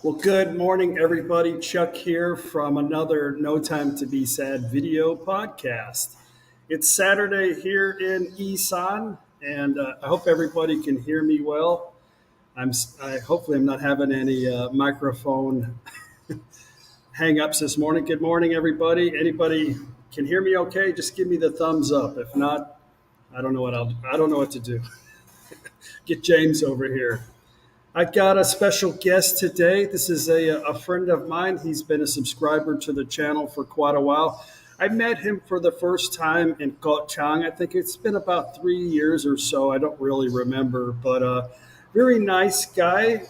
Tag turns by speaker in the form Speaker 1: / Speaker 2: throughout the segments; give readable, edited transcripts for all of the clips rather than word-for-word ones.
Speaker 1: Well, good morning, everybody. Chuck here from another No Time to Be Sad video podcast. It's Saturday here in Isaan, and I hope everybody can hear me well. Hopefully I'm not having any microphone hang-ups this morning. Good morning, everybody. Anybody can hear me okay? Just give me the thumbs up. If not, I don't know what to do. Get James over here. I got a special guest today. This is a friend of mine. He's been a subscriber to the channel for quite a while. I met him for the first time in Koh Chang. I think it's been about 3 years or so. I don't really remember, but very nice guy.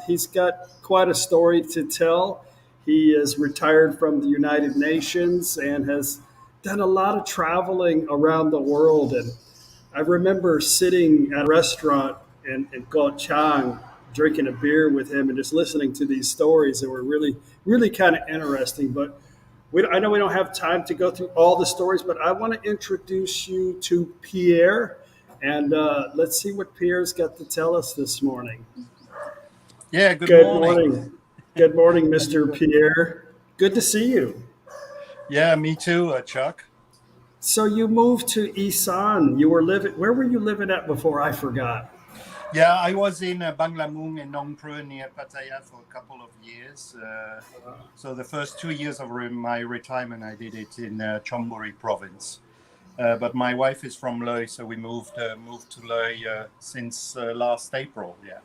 Speaker 1: He's got quite a story to tell. He is retired from the United Nations and has done a lot of traveling around the world. And I remember sitting at a restaurant in Koh Chang, drinking a beer with him and just listening to these stories that were really, really kind of interesting. But I know we don't have time to go through all the stories, but I want to introduce you to Pierre. And let's see what Pierre's got to tell us this morning.
Speaker 2: Yeah, good morning.
Speaker 1: Good morning, Mr. Pierre. Good to see you.
Speaker 2: Yeah, me too, Chuck.
Speaker 1: So you moved to Isaan. Where were you living at before? I forgot.
Speaker 2: Yeah, I was in Banglamung in Nong Pruen near Pattaya for a couple of years. So the first 2 years of my retirement, I did it in Chonburi province. But my wife is from Loei, so we moved to Loei since last April. Yeah.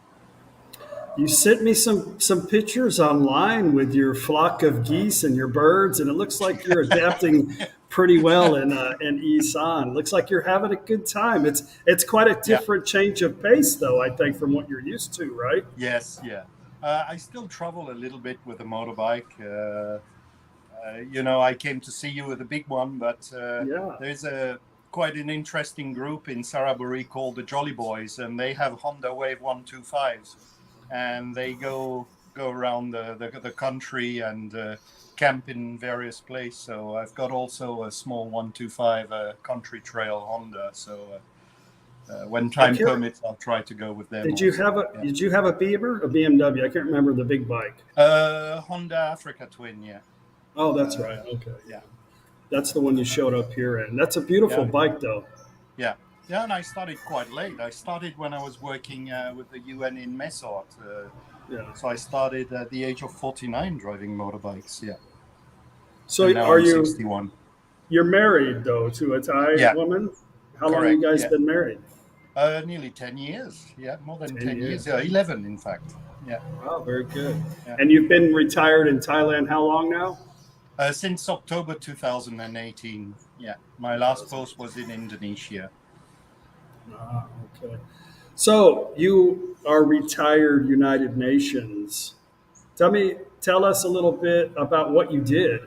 Speaker 1: You sent me some pictures online with your flock of geese and your birds, and it looks like you're adapting pretty well in Isaan. Looks like you're having a good time. It's quite a different change of pace, though, I think, from what you're used to, right?
Speaker 2: Yes, yeah. I still travel a little bit with a motorbike. I came to see you with a big one, but there's quite an interesting group in Saraburi called the Jolly Boys, and they have Honda Wave 125s. And they go around the country and camp in various places. So I've got also a small 125 country trail Honda. So when time permits, I'll try to go with them.
Speaker 1: Did you have a Beamer, a BMW? I can't remember the big bike.
Speaker 2: Honda Africa Twin, yeah.
Speaker 1: Oh, that's right. Okay, yeah. That's the one you showed up here in. That's a beautiful bike, though.
Speaker 2: Yeah. Yeah, and I started quite late. I started when I was working with the UN in Mesort. So I started at the age of 49 driving motorbikes, yeah.
Speaker 1: So I'm 61. You're married, though, to a Thai woman? How long have you guys been married?
Speaker 2: Nearly 10 years, yeah, more than 10 years. 11, in fact, yeah.
Speaker 1: Wow, very good. Yeah. And you've been retired in Thailand how long now?
Speaker 2: Since October 2018, yeah. My last post was in Indonesia.
Speaker 1: Okay. So you are retired United Nations. Tell us a little bit about what you did.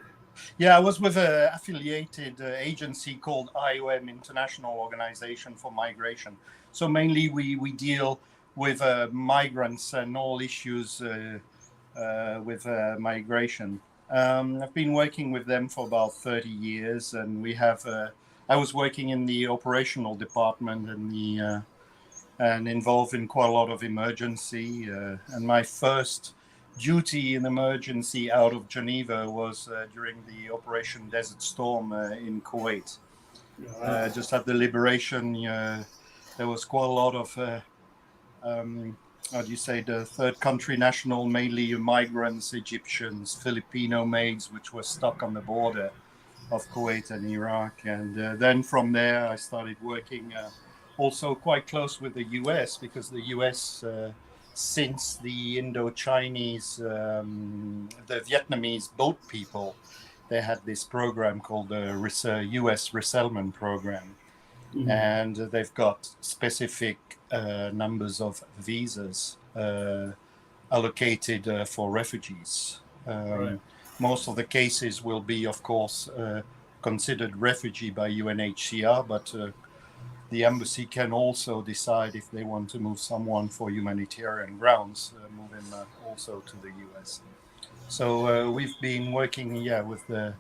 Speaker 2: Yeah, I was with an affiliated agency called IOM, International Organization for Migration. So mainly we deal with migrants and all issues with migration. I've been working with them for about 30 years, and we have. I was working in the operational department and involved in quite a lot of emergency. And my first duty in emergency out of Geneva was during the Operation Desert Storm in Kuwait. Just at the liberation, there was quite a lot of, the third country national, mainly migrants, Egyptians, Filipino maids, which were stuck on the border of Kuwait and Iraq. And then from there, I started working also quite close with the US, because the US, since the Indo-Chinese, the Vietnamese boat people, they had this program called the US Resettlement Program. Mm-hmm. And they've got specific numbers of visas allocated for refugees. Right. Most of the cases will be, of course, considered refugee by UNHCR, but the embassy can also decide if they want to move someone for humanitarian grounds, move him also to the US. So we've been working, with the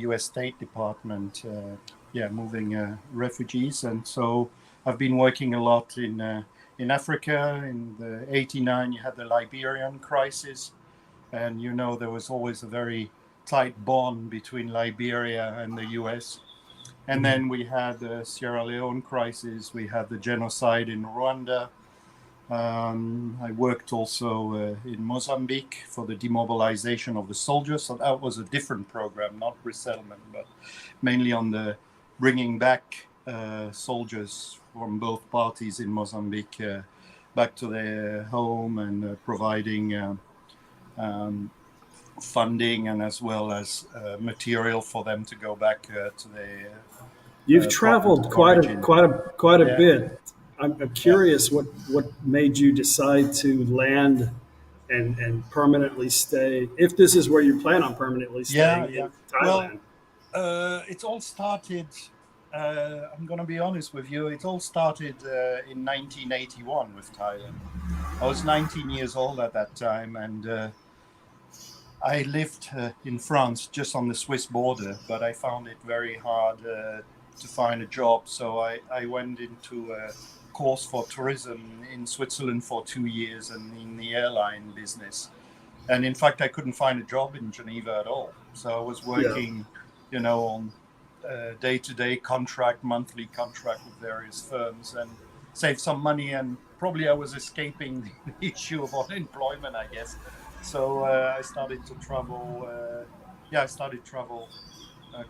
Speaker 2: US State Department, moving refugees. And so I've been working a lot in in Africa. In the 89, you had the Liberian crisis, and there was always a very tight bond between Liberia and the US. And then we had the Sierra Leone crisis. We had the genocide in Rwanda. I worked also in Mozambique for the demobilization of the soldiers. So that was a different program, not resettlement, but mainly on the bringing back soldiers from both parties in Mozambique back to their home, and providing funding and as well as material for them to go back to their
Speaker 1: You've traveled
Speaker 2: origin.
Speaker 1: quite a
Speaker 2: Yeah.
Speaker 1: bit. I'm curious what made you decide to land and permanently stay, if this is where you plan on permanently staying in Thailand.
Speaker 2: Well, it all started. I'm going to be honest with you. It all started in 1981 with Thailand. I was 19 years old at that time, and I lived in France, just on the Swiss border, but I found it very hard to find a job. So I went into a course for tourism in Switzerland for 2 years, and in the airline business. And in fact, I couldn't find a job in Geneva at all. So I was working, on day-to-day contract, monthly contract with various firms, and saved some money. And probably I was escaping the issue of unemployment, I guess. So I started to travel. I started travel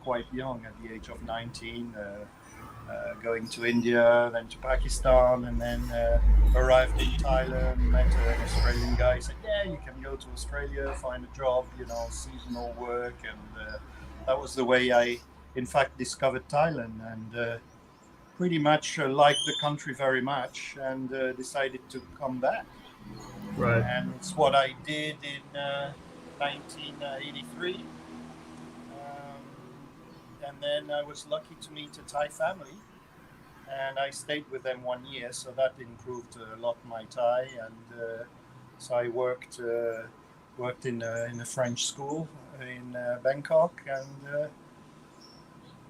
Speaker 2: quite young, at the age of 19, going to India, then to Pakistan, and then arrived in Thailand, met an Australian guy, said, yeah, you can go to Australia, find a job, seasonal work. And that was the way I, in fact, discovered Thailand, and pretty much liked the country very much, and decided to come back.
Speaker 1: Right.
Speaker 2: And it's what I did in 1983. And then I was lucky to meet a Thai family, and I stayed with them 1 year, so that improved a lot my Thai. And so I worked in a French school in Bangkok, and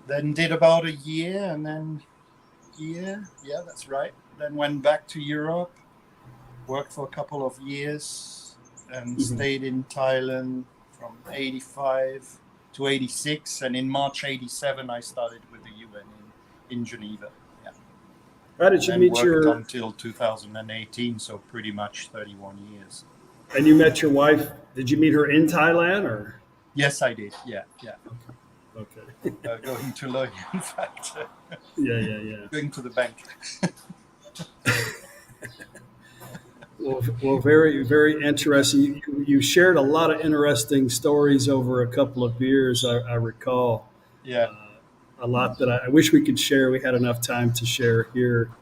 Speaker 2: then did about a year, and then that's right. Then went back to Europe, worked for a couple of years, and stayed in Thailand from 85 to 86, and in March 87 I started with the UN in Geneva. Yeah.
Speaker 1: How did you
Speaker 2: and
Speaker 1: meet
Speaker 2: worked until 2018, so pretty much 31 years.
Speaker 1: And you met your wife? Did you meet her in Thailand, or?
Speaker 2: Yes, I did. Yeah.
Speaker 1: Okay.
Speaker 2: Going to Loy, in fact.
Speaker 1: Yeah.
Speaker 2: Going to the bank.
Speaker 1: Well, very, very interesting. You shared a lot of interesting stories over a couple of beers, I recall.
Speaker 2: Yeah.
Speaker 1: A lot that I wish we could share. We had enough time to share here,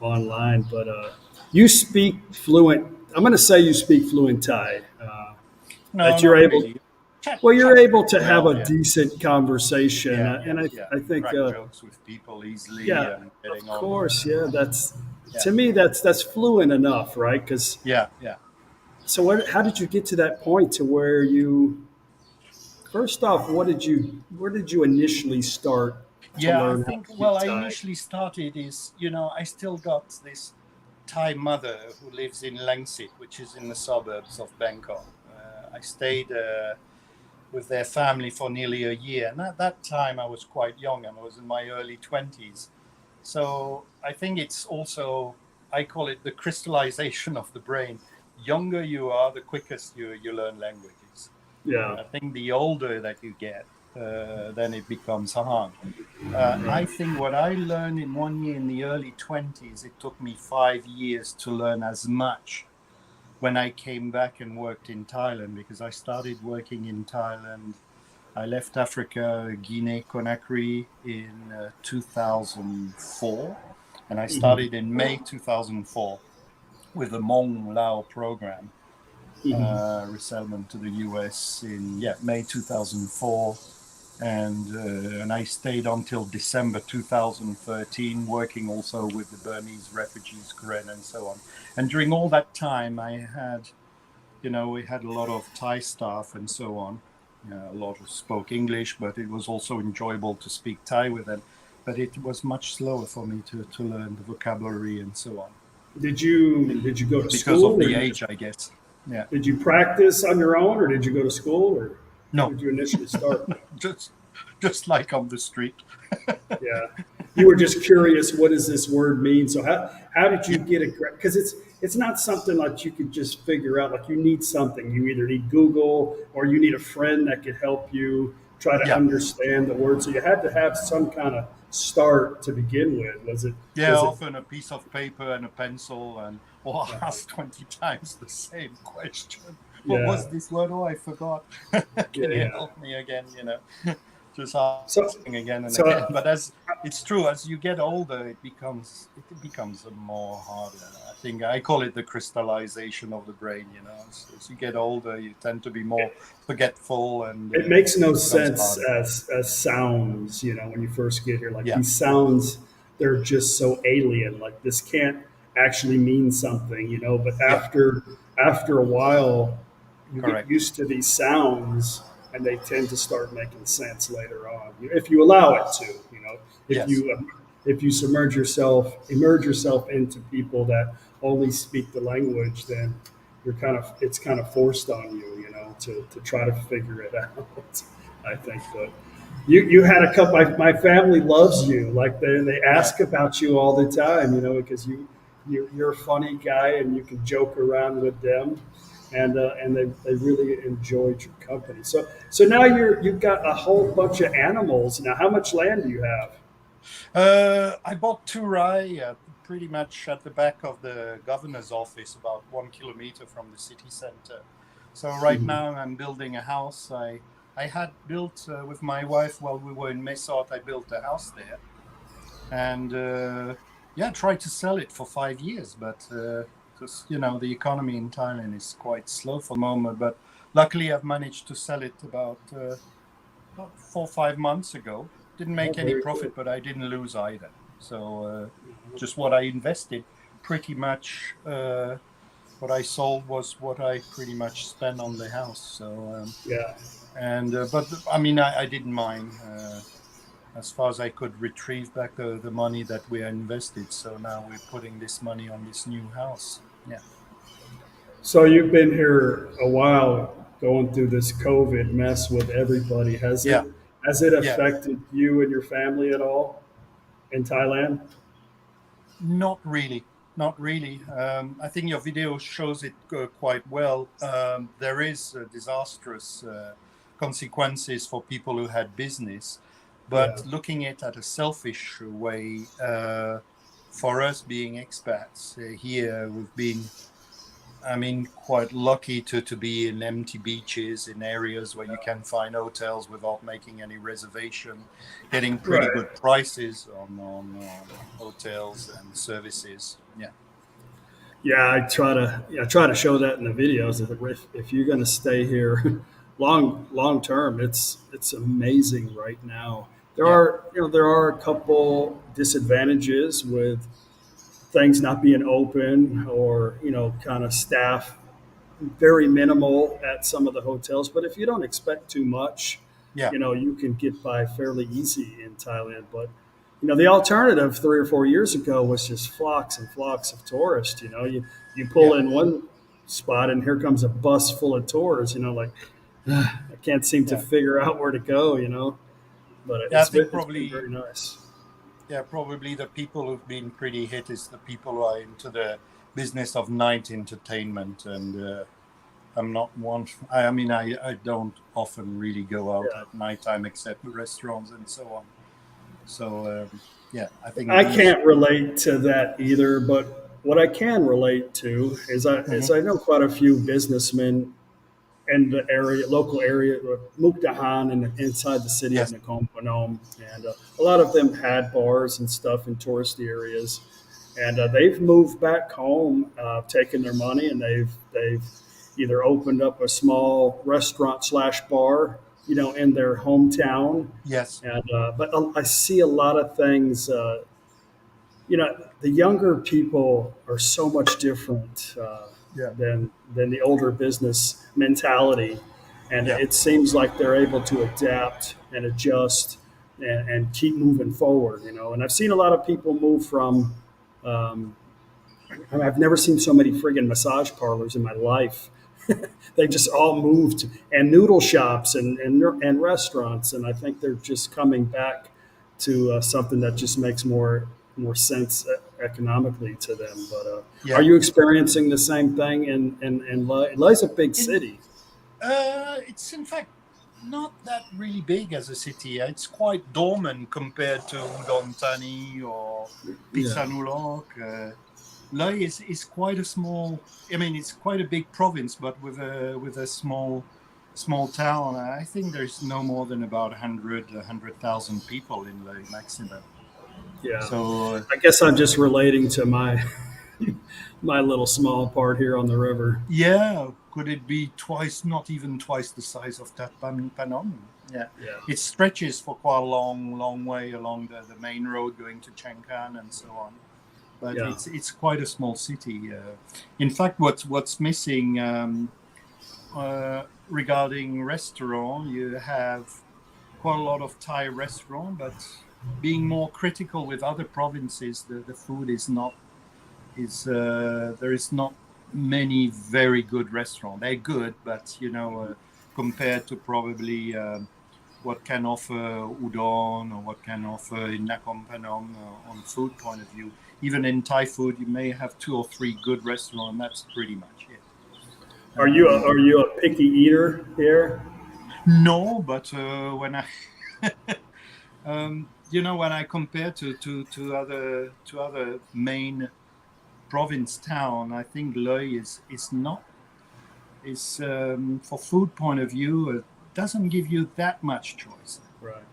Speaker 1: online. But you speak fluent. I'm going to say you speak fluent Thai.
Speaker 2: No,
Speaker 1: that you're
Speaker 2: not
Speaker 1: able.
Speaker 2: really.
Speaker 1: You're able to have a
Speaker 2: yeah.
Speaker 1: decent conversation, and I think
Speaker 2: crack jokes with people easily.
Speaker 1: Yeah,
Speaker 2: and getting
Speaker 1: of course.
Speaker 2: on.
Speaker 1: Yeah, that's to me that's fluent enough, right? Because
Speaker 2: Yeah.
Speaker 1: So how did you get to that point to where you? First off, where did you initially start to learn
Speaker 2: I think,
Speaker 1: how to
Speaker 2: well, I
Speaker 1: speak Thai?
Speaker 2: initially started I still got this Thai mother who lives in Langsit, which is in the suburbs of Bangkok. I stayed with their family for nearly a year. And at that time, I was quite young, and I was in my early 20s. So I think it's also, I call it the crystallization of the brain. Younger you are, the quickest you learn languages.
Speaker 1: Yeah.
Speaker 2: I think the older that you get, then it becomes hard. I think what I learned in 1 year in the early 20s, it took me 5 years to learn as much when I came back and worked in Thailand, because I started working in Thailand. I left Africa, Guinea, Conakry in 2004, and I started in May 2004 with the Hmong Lao program, resettlement to the US in May 2004, and I stayed until December 2013, working also with the Burmese refugees, Karen, and so on. And during all that time, I had, we had a lot of Thai staff and so on. A lot of spoke English, but it was also enjoyable to speak Thai with them. But it was much slower for me to learn the vocabulary and so on.
Speaker 1: Did you go to
Speaker 2: because of
Speaker 1: school, or
Speaker 2: the age, I guess. Yeah.
Speaker 1: did you practice on your own, or did you go to school, or how
Speaker 2: No,
Speaker 1: did you initially start?
Speaker 2: just just like on the street.
Speaker 1: Yeah, you were just curious. What does this word mean? So how did you
Speaker 2: Yeah.
Speaker 1: get it? Because it's not something like you could just figure out. Like you need something. You either need Google or you need a friend that could help you try to
Speaker 2: Yeah.
Speaker 1: understand the word. So you had to have some kind of start to begin with. Was it?
Speaker 2: Yeah,
Speaker 1: Was it?
Speaker 2: often a piece of paper and a pencil, and or
Speaker 1: Uh,
Speaker 2: ask 20 times the same question. What
Speaker 1: yeah,
Speaker 2: was this word? Oh, I forgot. Can you
Speaker 1: yeah.
Speaker 2: help me again? Just
Speaker 1: So
Speaker 2: asking again and again.
Speaker 1: so
Speaker 2: But as it's true, as you get older, it becomes a more harder. I think I call it the crystallization of the brain. As you get older, you tend to be more forgetful, and
Speaker 1: it makes no
Speaker 2: it becomes
Speaker 1: sense
Speaker 2: harder.
Speaker 1: as sounds, when you first get here. Like
Speaker 2: Yeah,
Speaker 1: these sounds, they're just so alien. Like this can't actually mean something, but
Speaker 2: yeah,
Speaker 1: after a while you get
Speaker 2: correct.
Speaker 1: used to these sounds and they tend to start making sense later on. If you allow it to, if
Speaker 2: Yes,
Speaker 1: you immerse yourself into people that only speak the language, then it's kind of forced on you, to try to figure it out. I think, but you had a couple. My family loves you. Like they
Speaker 2: yeah.
Speaker 1: ask about you all the time, because you're a funny guy and you can joke around with them, and they really enjoyed your company. So now you've got a whole bunch of animals. Now, how much land do you have?
Speaker 2: I bought two rye pretty much at the back of the governor's office, about 1 kilometer from the city center. So right
Speaker 1: Mhm.
Speaker 2: now I'm building a house. I had built with my wife while we were in Mesot. I built a house there, and yeah, tried to sell it for 5 years, but because the economy in Thailand is quite slow for the moment. But luckily, I've managed to sell it about 4 or 5 months ago. Didn't
Speaker 1: Oh,
Speaker 2: make any
Speaker 1: very good.
Speaker 2: profit, but I didn't lose either. So just what I invested, pretty much what I sold was what I pretty much spent on the house. So
Speaker 1: Yeah.
Speaker 2: and but I mean, I didn't mind as far as I could retrieve back the money that we invested. So now we're putting this money on this new house. Yeah,
Speaker 1: So you've been here a while, going through this COVID mess with everybody. Has
Speaker 2: yeah,
Speaker 1: it has it
Speaker 2: yeah.
Speaker 1: affected you and your family at all in Thailand?
Speaker 2: Not really. Not really. I think your video shows it quite well. There is disastrous consequences for people who had business,
Speaker 1: Yeah.
Speaker 2: but looking at a selfish way, for us being expats here, we've been, I mean, quite lucky to be in empty beaches in areas where you can find hotels without making any reservation, getting pretty
Speaker 1: Right.
Speaker 2: good prices on hotels and services. Yeah,
Speaker 1: Yeah, I try to show that in the videos. That if you're going to stay here long term, it's amazing right now. There
Speaker 2: yeah,
Speaker 1: are there are a couple disadvantages with things not being open, or kind of staff very minimal at some of the hotels. But if you don't expect too much,
Speaker 2: yeah,
Speaker 1: you can get by fairly easy in Thailand. But the alternative 3 or 4 years ago was just flocks and flocks of tourists. You pull
Speaker 2: yeah.
Speaker 1: in one spot and here comes a bus full of tourists. Like I can't seem to
Speaker 2: Yeah.
Speaker 1: figure out where to go. But
Speaker 2: Yeah, I
Speaker 1: it's been
Speaker 2: think
Speaker 1: it's been
Speaker 2: probably
Speaker 1: very nice.
Speaker 2: yeah, probably the people who've been pretty hit is the people who are into the business of night entertainment, and I'm not one. I mean, I don't often really go out
Speaker 1: Yeah.
Speaker 2: at nighttime except restaurants and so on. So yeah, I think
Speaker 1: I
Speaker 2: these.
Speaker 1: can't relate to that either, but what I can relate to is
Speaker 2: Mhm.
Speaker 1: I know quite a few businessmen in the area, local area, Mukdahan, and inside the city of
Speaker 2: Yes,
Speaker 1: Nakhon Phanom, and a lot of them had bars and stuff in touristy areas, and they've moved back home, taken their money, and they've either opened up a small restaurant slash bar, in their hometown,
Speaker 2: yes,
Speaker 1: and but I see a lot of things. The younger people are so much different
Speaker 2: yeah,
Speaker 1: than the older business mentality, and
Speaker 2: yeah,
Speaker 1: it seems like they're able to adapt and adjust and keep moving forward. And I've seen a lot of people move from um, I've never seen so many friggin' massage parlors in my life. They just all moved, and noodle shops and restaurants, and I think they're just coming back to something that just makes more sense economically to them. But are
Speaker 2: Yeah.
Speaker 1: you experiencing the same thing in Leh? Leh's a big
Speaker 2: In
Speaker 1: city.
Speaker 2: It's in fact not that really big as a city. It's quite dormant compared to Udon Thani or
Speaker 1: Yeah,
Speaker 2: Pitsanulok. Leh is quite a small. I mean, it's quite a big province, but with a small town. I think there's no more than about 100,000 people in Leh maximum.
Speaker 1: yeah.
Speaker 2: So
Speaker 1: I guess I'm just relating to my my little small part here on the river.
Speaker 2: yeah, could it be twice, not even twice the size of that Panom? Yeah,
Speaker 1: Yeah,
Speaker 2: it stretches for quite a long way along the main road going to Changkan and so on. But
Speaker 1: yeah.
Speaker 2: it's quite a small city. In fact, what's missing regarding restaurant, you have quite a lot of Thai restaurant, but being more critical with other provinces, the food is not is there is not many very good restaurants. They're good, but compared to probably what can offer udon or what can offer in Nakhon Phanom on food point of view, even in Thai food, you may have 2 or 3 good restaurants. That's pretty much it.
Speaker 1: Are you a picky eater here?
Speaker 2: No, but when I when I compare to other main province town, I think Leh is not is for food point of view doesn't give you that much choice
Speaker 1: Right.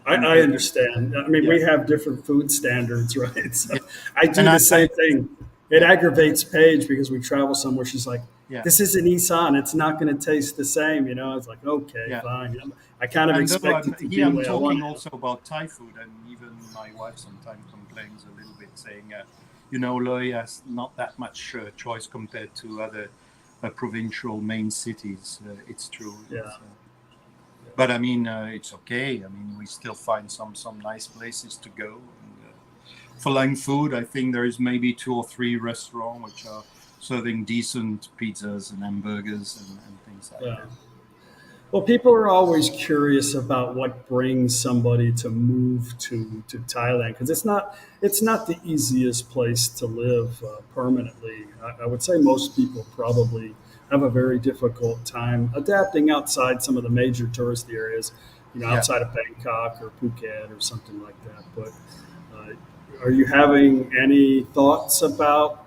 Speaker 1: I
Speaker 2: compared.
Speaker 1: understand. I mean,
Speaker 2: Yeah,
Speaker 1: we have different food standards, right? So
Speaker 2: yeah,
Speaker 1: I
Speaker 2: and
Speaker 1: do the same thing. It
Speaker 2: yeah,
Speaker 1: aggravates Paige because we travel somewhere. She's like,
Speaker 2: yeah,
Speaker 1: "This isn't Isaan. It's not going to taste the same." You know, I was like, "Okay,
Speaker 2: yeah.
Speaker 1: fine." I kind of
Speaker 2: And though
Speaker 1: expect it to be the
Speaker 2: I'm
Speaker 1: way I want
Speaker 2: talking
Speaker 1: it.
Speaker 2: also about Thai food, and even my wife sometimes complains a little bit, saying, Loy has not that much choice compared to other provincial main cities. It's true.
Speaker 1: Yeah.
Speaker 2: But I mean, it's okay. I mean, we still find some nice places to go. And, for Lang food, I think there is maybe 2 or 3 restaurants which are serving decent pizzas and hamburgers and things like
Speaker 1: Yeah.
Speaker 2: that.
Speaker 1: Well, people are always curious about what brings somebody to move to Thailand because it's not the easiest place to live permanently. I would say most people probably have a very difficult time adapting outside some of the major tourist areas,
Speaker 2: Yeah.
Speaker 1: outside of Bangkok or Phuket or something like that. But are you having any thoughts about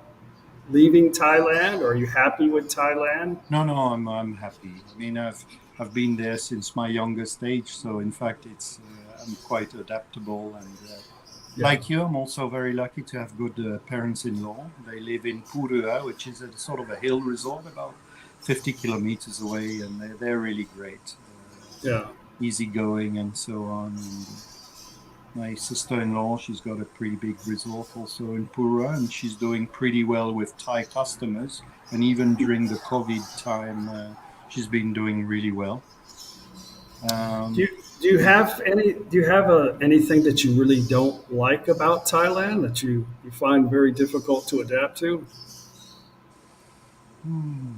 Speaker 1: leaving Thailand? Are you happy with Thailand?
Speaker 2: No, no, I'm happy. I mean, I've been there since my youngest age, so in fact, it's I'm quite adaptable. And
Speaker 1: Yeah,
Speaker 2: like you, I'm also very lucky to have good parents-in-law. They live in Purua, which is a sort of a hill resort about 50 kilometers away, and they're really great,
Speaker 1: yeah.
Speaker 2: easygoing, and so on. And my sister-in-law, she's got a pretty big resort also in Pura, and she's doing pretty well with Thai customers. And even during the COVID time, she's been doing really well.
Speaker 1: Do
Speaker 2: Um,
Speaker 1: you do you have anything that you really don't like about Thailand that you find very difficult to adapt to?
Speaker 2: hmm.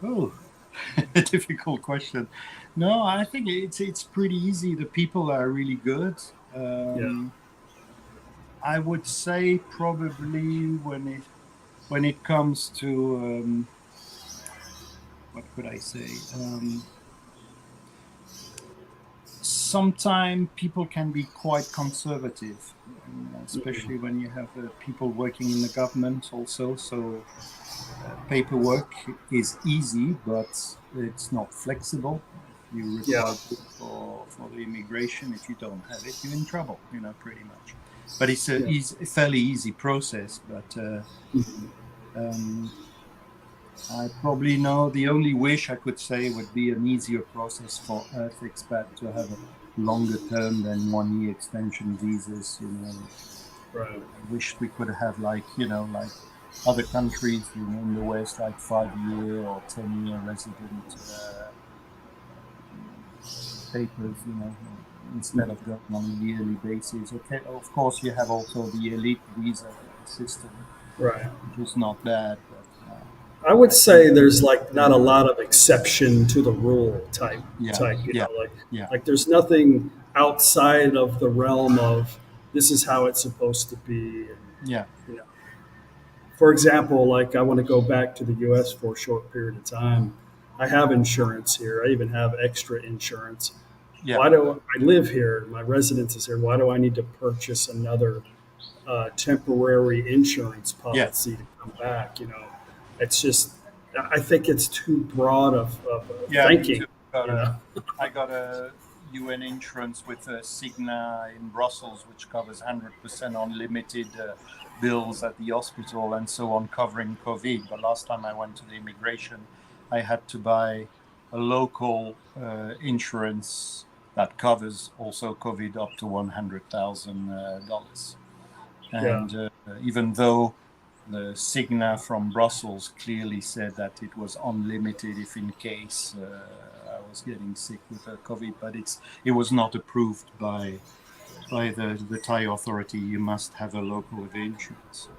Speaker 2: Oh, a difficult question. No, I think it's pretty easy. The people are really good.
Speaker 1: Yeah,
Speaker 2: Um, I would say probably when it comes to what could I say? Sometimes people can be quite conservative, and especially when you have people working in the government also. So paperwork is easy, but it's not flexible. If you
Speaker 1: yeah,
Speaker 2: require proof for the immigration, if you don't have it, you're in trouble. Pretty much. But it's
Speaker 1: yeah.
Speaker 2: a fairly easy process. But um, I probably know the only wish I could say would be an easier process for Earth expat to have a longer term than 1 year extension visas.
Speaker 1: Right.
Speaker 2: I wish we could have like other countries, in the West, like 5 year or 10 year resident papers. instead of going on a yearly basis. Okay, of course, you have also the elite visa system,
Speaker 1: Right.
Speaker 2: which is not bad, but
Speaker 1: I would
Speaker 2: I think
Speaker 1: say there's like not a lot of exception to the rule
Speaker 2: yeah,
Speaker 1: type,
Speaker 2: yeah, yeah,
Speaker 1: like there's nothing outside of the realm of this is how it's supposed to be. And,
Speaker 2: yeah,
Speaker 1: you know, for example, like I want to go back to the US for a short period of time. I have insurance here. I even have extra insurance.
Speaker 2: yeah,
Speaker 1: Why do I live here? My residence is here. Why do I need to purchase another temporary insurance
Speaker 2: yeah.
Speaker 1: policy to come back? It's just, I think it's too broad of
Speaker 2: Yeah, me
Speaker 1: thinking.
Speaker 2: too. Got
Speaker 1: You know,
Speaker 2: a, I got a UN insurance with a Cigna in Brussels, which covers 100% unlimited bills at the hospital and so on, covering COVID. But last time I went to the immigration, I had to buy a local insurance that covers also COVID up to $100,000.
Speaker 1: yeah,
Speaker 2: And even though the Cigna from Brussels clearly said that it was unlimited if in case I was getting sick with COVID, but it was not approved by the Thai authority. You must have a local insurance.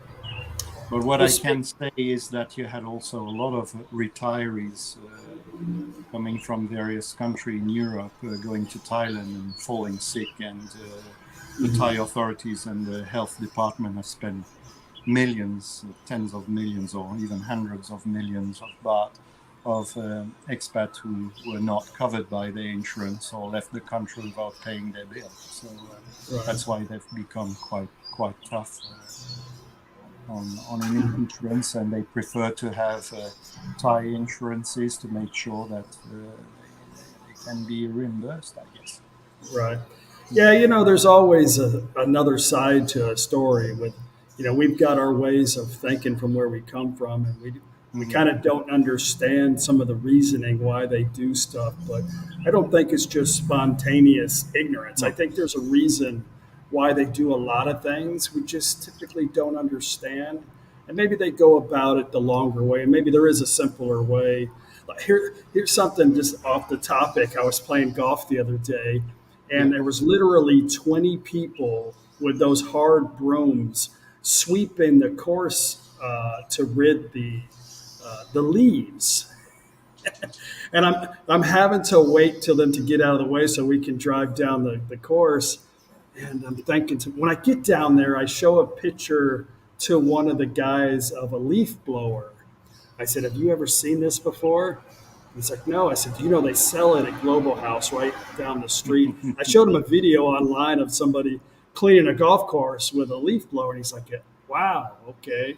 Speaker 2: But what
Speaker 1: well,
Speaker 2: I can say is that you had also a lot of retirees coming from various countries in Europe going to Thailand and falling sick, and the Thai authorities and the health department have spent millions, tens of millions, or even hundreds of millions of baht of expats who were not covered by their insurance or left the country without paying their bill. So
Speaker 1: right.
Speaker 2: that's why they've become quite tough on an insurance, and they prefer to have Thai insurances to make sure that they can be reimbursed, I guess.
Speaker 1: Right. Yeah, there's always another side to a story with, we've got our ways of thinking from where we come from, and we
Speaker 2: Mhm.
Speaker 1: kind of don't understand some of the reasoning why they do stuff. But I don't think it's just spontaneous ignorance. I
Speaker 2: No,
Speaker 1: think there's a reason why they do a lot of things we just typically don't understand. And maybe they go about it the longer way, and maybe there is a simpler way. Like here's something just off the topic. I was playing golf the other day,
Speaker 2: yeah,
Speaker 1: and there was literally 20 people with those hard brooms sweeping the course to rid the leaves. And I'm having to wait till them to get out of the way so we can drive down the course. And I'm thinking, when I get down there, I show a picture to one of the guys of a leaf blower. I said, "Have you ever seen this before?" He's like, "No." I said, "Do you know they sell it at Global House right down the street?" I showed him a video online of somebody cleaning a golf course with a leaf blower, and he's like, "Wow, okay."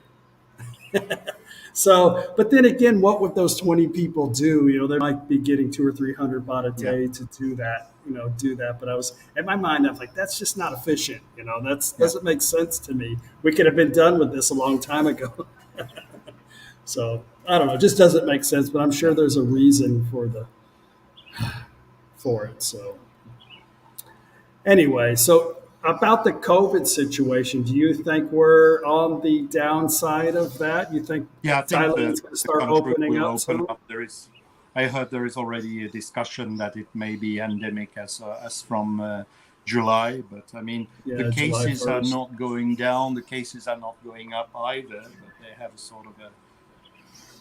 Speaker 1: So, but then again, what would those 20 people do? They might be getting 200 or 300 baht a
Speaker 2: yeah,
Speaker 1: day to do that. Do that. But I was in my mind, I was like, that's just not efficient. That
Speaker 2: yeah,
Speaker 1: doesn't make sense to me. We could have been done with this a long time ago. So I don't know. It just doesn't make sense. But I'm sure
Speaker 2: yeah.
Speaker 1: there's a reason for it. So anyway, so about the COVID situation, do you think we're on the downside of that? You think
Speaker 2: Yeah, I think
Speaker 1: Thailand's going to
Speaker 2: the
Speaker 1: start
Speaker 2: country
Speaker 1: opening
Speaker 2: will
Speaker 1: up
Speaker 2: open
Speaker 1: soon?
Speaker 2: up. I heard there is already a discussion that it may be endemic as from July, but I mean the
Speaker 1: Yeah, July
Speaker 2: cases are
Speaker 1: 1st.
Speaker 2: not going down, the cases are not going up either, but they have a sort of a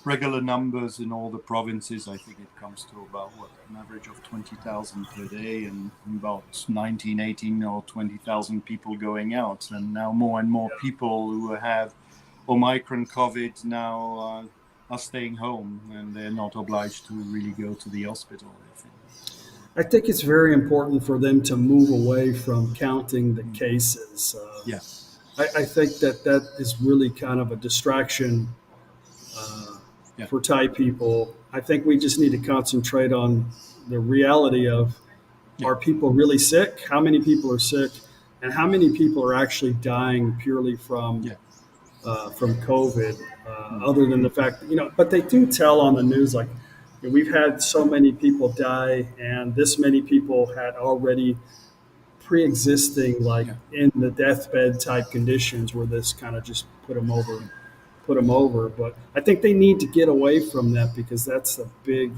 Speaker 2: regular numbers in all the provinces. I think it comes to about an average of 20,000 per day, and about 19, 18, or 20,000 people going out. And now more and more people who have Omicron COVID now are staying home, and they're not obliged to really go to the hospital, I think.
Speaker 1: I think it's very important for them to move away from counting the
Speaker 2: Mm.
Speaker 1: cases.
Speaker 2: Yeah,
Speaker 1: I think that is really kind of a distraction uh,
Speaker 2: yeah,
Speaker 1: for Thai people. I think we just need to concentrate on the reality of,
Speaker 2: yeah,
Speaker 1: are people really sick? How many people are sick? And how many people are actually dying purely
Speaker 2: yeah.
Speaker 1: from COVID,
Speaker 2: Mm.
Speaker 1: other than the fact that, but they do tell on the news, like, we've had so many people die, and this many people had already pre existing, like
Speaker 2: Yeah,
Speaker 1: in the deathbed type conditions where this kind of just put them over put them over. But I think they need to get away from that because that's a big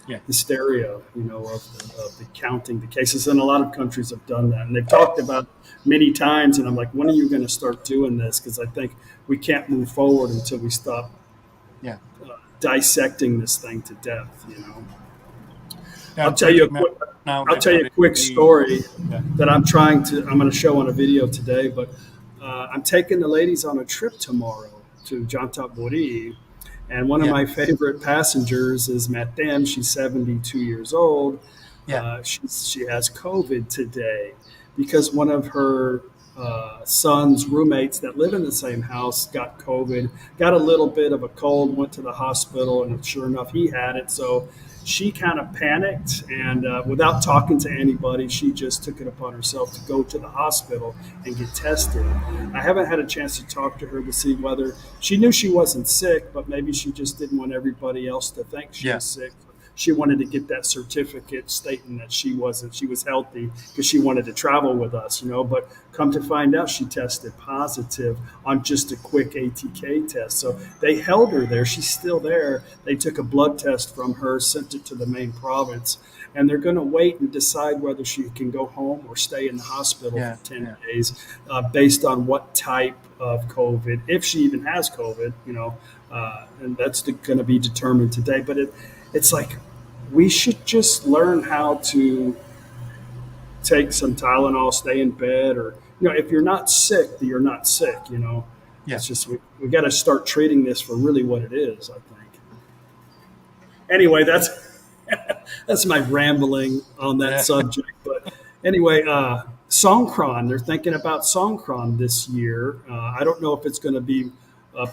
Speaker 2: Yeah.
Speaker 1: hysteria, of the counting the cases. And a lot of countries have done that, and they've talked about many times. And I'm like, when are you going to start doing this? Because I think we can't move forward until we stop
Speaker 2: Yeah.
Speaker 1: dissecting this thing to death.
Speaker 2: Yeah.
Speaker 1: I'll tell you a
Speaker 2: Now,
Speaker 1: quick.
Speaker 2: now
Speaker 1: I'll
Speaker 2: they've
Speaker 1: tell you
Speaker 2: got
Speaker 1: a
Speaker 2: it
Speaker 1: quick
Speaker 2: really.
Speaker 1: story
Speaker 2: Yeah.
Speaker 1: that I'm going to show on a video today. But I'm taking the ladies on a trip tomorrow to Jantaburi, and one of
Speaker 2: Yeah.
Speaker 1: my favorite passengers is Matem. She's 72 years old.
Speaker 2: Yeah.
Speaker 1: She has COVID today because one of her son's roommates that live in the same house got COVID, got a little bit of a cold, went to the hospital, and sure enough, he had it. So she kind of panicked, and without talking to anybody, she just took it upon herself to go to the hospital and get tested. I haven't had a chance to talk to her to see whether she knew she wasn't sick, but maybe she just didn't want everybody else to think she
Speaker 2: Yeah.
Speaker 1: was sick. She wanted to get that certificate stating that she was healthy because she wanted to travel with us, But come to find out, she tested positive on just a quick ATK test. So they held her there. She's still there. They took a blood test from her, sent it to the main province, and they're going to wait and decide whether she can go home or stay in the hospital
Speaker 2: Yeah.
Speaker 1: for 10
Speaker 2: Yeah.
Speaker 1: days based on what type of COVID, if she even has COVID, and that's going to be determined today. But it's like we should just learn how to take some Tylenol, stay in bed, or if you're not sick, you're not sick.
Speaker 2: Yeah.
Speaker 1: It's just we got to start treating this for really what it is. I think. Anyway, that's my rambling on that
Speaker 2: Yeah.
Speaker 1: subject. But anyway, Songkran, they're thinking about Songkran this year. I don't know if it's going to be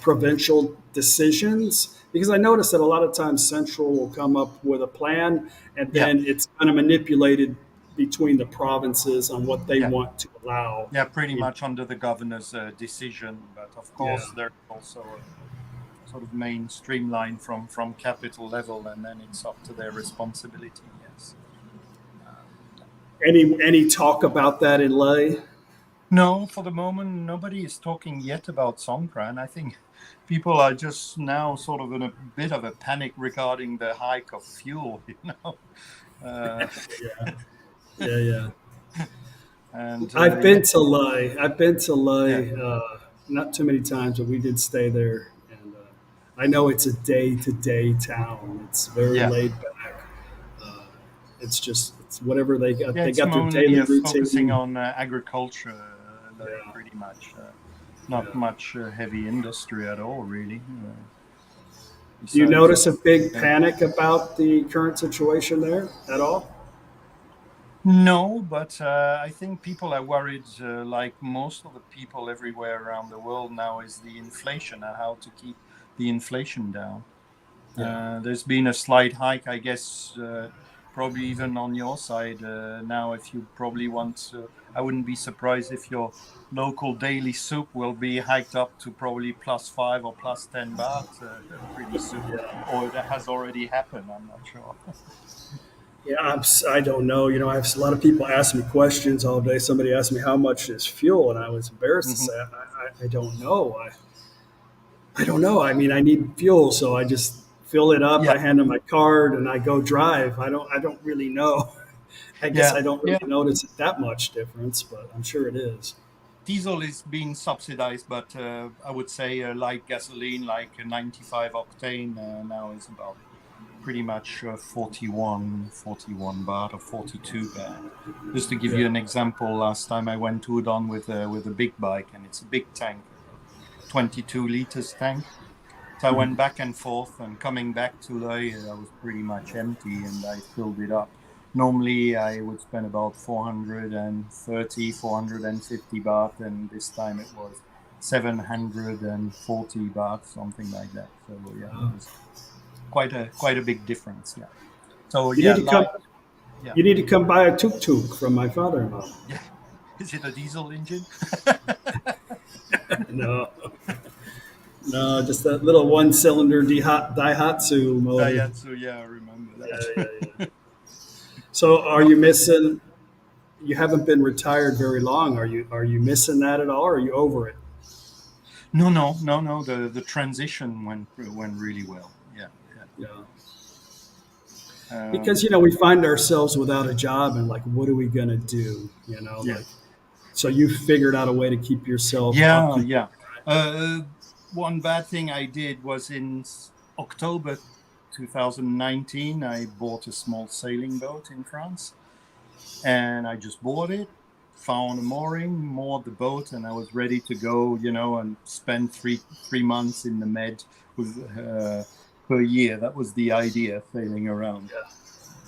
Speaker 1: provincial decisions because I noticed that a lot of times Central will come up with a plan and
Speaker 2: Yeah.
Speaker 1: then it's kind of manipulated between the provinces on what they
Speaker 2: Yeah.
Speaker 1: want to allow.
Speaker 2: Yeah. Pretty
Speaker 1: You know,
Speaker 2: much under the governor's decision, but of course
Speaker 1: Yeah.
Speaker 2: there's also a sort of mainstream line from capital level, and then it's up to their responsibility. Yes.
Speaker 1: any talk about that in Ley?
Speaker 2: No, for the moment, nobody is talking yet about Songkran. I think people are just now sort of in a bit of a panic regarding the hike of fuel, Uh,
Speaker 1: Yeah.
Speaker 2: and
Speaker 1: I've been to Ley.
Speaker 2: Yeah.
Speaker 1: Not too many times, but we did stay there, and I know it's a day-to-day town. It's very
Speaker 2: Yeah.
Speaker 1: laid back. Uh, it's whatever they got.
Speaker 2: Yeah,
Speaker 1: They
Speaker 2: it's
Speaker 1: got their
Speaker 2: mainly
Speaker 1: daily
Speaker 2: focusing
Speaker 1: routine.
Speaker 2: on agriculture,
Speaker 1: Yeah.
Speaker 2: pretty much. Not
Speaker 1: Yeah.
Speaker 2: much heavy industry at all, really.
Speaker 1: Do you
Speaker 2: Besides,
Speaker 1: notice a big
Speaker 2: yeah.
Speaker 1: panic about the current situation there at all?
Speaker 2: No, but I think people are worried, like most of the people everywhere around the world now, is the inflation and how to keep the inflation down.
Speaker 1: Yeah.
Speaker 2: There's been a slight hike, I guess, probably even on your side now. If you probably want, I wouldn't be surprised if your local daily soup will be hiked up to probably +5 or +10 baht pretty soon, or that has already happened. I'm not sure.
Speaker 1: Yeah, I don't know. I have a lot of people ask me questions all day. Somebody asked me how much is fuel, and I was embarrassed to
Speaker 2: Hmm.
Speaker 1: say I don't know. I don't know. I mean, I need fuel, so I just fill it up.
Speaker 2: Yeah,
Speaker 1: I hand them my card, and I go drive. I don't really know. I guess
Speaker 2: yeah,
Speaker 1: I don't
Speaker 2: yeah.
Speaker 1: really notice it that much difference, but I'm sure it is.
Speaker 2: Diesel is being subsidized, but I would say like gasoline, like 95 octane now is about pretty much 41 baht or 42 baht. Just to give you
Speaker 1: Yeah.
Speaker 2: an example, last time I went to Udon with a big bike, and it's a big tank, 22 liters tank. So I went back and forth, and coming back to Ley, I was pretty much empty, and I filled it up. Normally, I would spend about 430, 450 baht, and this time it was 740 baht, something like that. So yeah, it was quite a big difference. Yeah. So
Speaker 1: You
Speaker 2: yeah,
Speaker 1: need to come.
Speaker 2: like yeah,
Speaker 1: You need to come buy a tuk tuk from my father-in-law.
Speaker 2: yeah. Is it a diesel engine?
Speaker 1: No, no, just that little one-cylinder Daihatsu motor.
Speaker 2: Daihatsu, yeah, I remember that.
Speaker 1: Yeah. So, are
Speaker 2: No,
Speaker 1: you missing? You haven't been retired very long. Are you missing that at all? Or are you over it?
Speaker 2: No. The transition went really well. Yeah.
Speaker 1: Yeah.
Speaker 2: Yeah.
Speaker 1: Because we find ourselves without a job, and like, what are we gonna do?
Speaker 2: Yeah.
Speaker 1: Like, so you figured out a way to keep yourself
Speaker 2: Yeah.
Speaker 1: occupied.
Speaker 2: Yeah. Uh, One bad thing I did was in October 2019, I bought a small sailing boat in France, and I just bought it, found a mooring, moored the boat, and I was ready to go, and spend three months in the Med with per year. That was the idea, sailing around.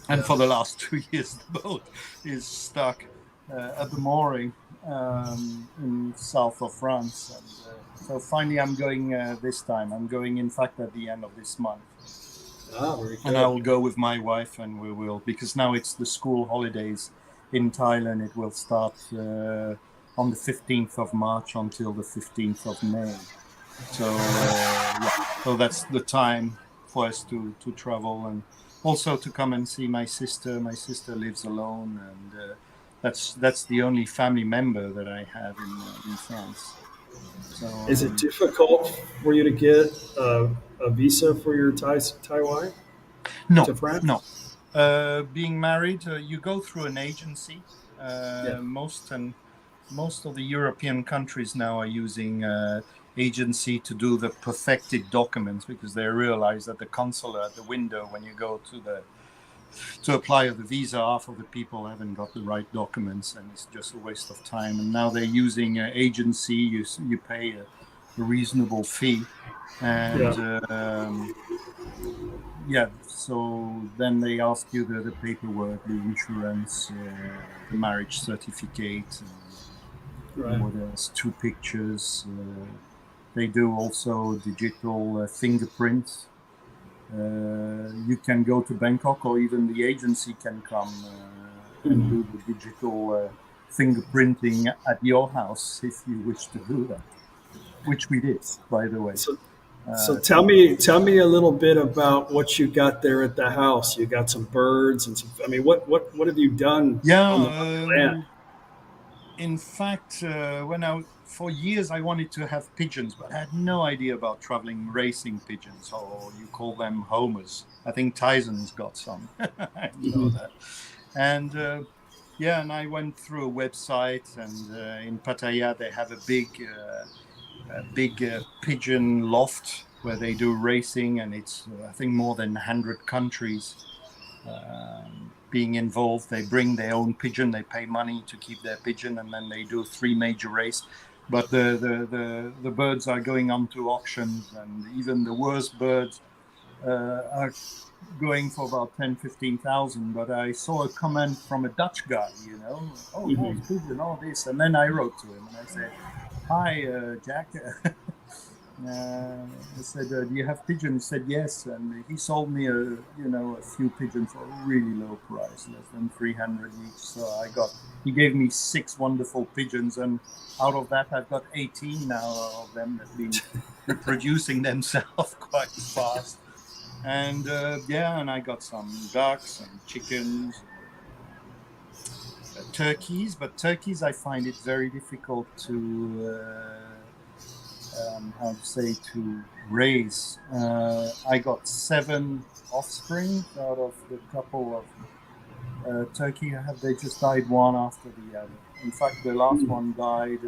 Speaker 2: And for the last 2 years, the boat is stuck at the mooring in south of France. And so finally, I'm going this time. I'm going, in fact, at the end of this month.
Speaker 1: Ah, very
Speaker 2: And I
Speaker 1: good.
Speaker 2: will go with my wife, and we will, because now it's the school holidays in Thailand. It will start on the 15th of March until the 15th of May. So, so that's the time for us to travel, and also to come and see my sister. My sister lives alone, and that's the only family member that I have in France. So,
Speaker 1: Is it difficult for you to get a visa for your Taiwan
Speaker 2: no,
Speaker 1: to France?
Speaker 2: no. Being married, you go through an agency.
Speaker 1: Yeah.
Speaker 2: Most of the European countries now are using agency to do the perfected documents, because they realize that the consular at the window, when you go to apply the visa, half of the people haven't got the right documents, and it's just a waste of time. And now they're using agency. You pay a reasonable fee, and
Speaker 1: Yeah.
Speaker 2: yeah, so then they ask you the paperwork, the insurance, the marriage certificate,
Speaker 1: Right.
Speaker 2: what else? 2 pictures. They do also digital fingerprints. You can go to Bangkok, or even the agency can come and do the digital fingerprinting at your house if you wish to do that, which we did, by the way.
Speaker 1: So, so
Speaker 2: Uh,
Speaker 1: tell me a little bit about what you got there at the house. You got some birds and some. I mean, what have you done on the
Speaker 2: yeah,
Speaker 1: land?
Speaker 2: in fact, for years I wanted to have pigeons, but I had no idea about traveling racing pigeons, or you call them homers. I think Tyson's got some. I know
Speaker 1: Mhm.
Speaker 2: that. And yeah, and I went through a website, and in Pattaya they have a big pigeon loft where they do racing, and it's I think more than 100 countries being involved. They bring their own pigeon, they pay money to keep their pigeon, and then they do 3 major races. But the birds are going on to auctions, and even the worst birds are going for about 10, 15,000. But I saw a comment from a Dutch guy, oh, nice
Speaker 1: Mhm.
Speaker 2: pigeon, all this. And then I wrote to him and I said, hi, Jack. I said, "Do you have pigeons?" He said, "Yes," and he sold me a few pigeons for a really low price, less than 300 each. So he gave me 6 wonderful pigeons, and out of that, I've got 18 now of them that've been reproducing themselves quite fast. And yeah, and I got some ducks and chickens, turkeys, but turkeys I find it very difficult how to say, to raise. I got 7 offspring out of the couple of turkey I have. They just died one after the other. In fact, the last one died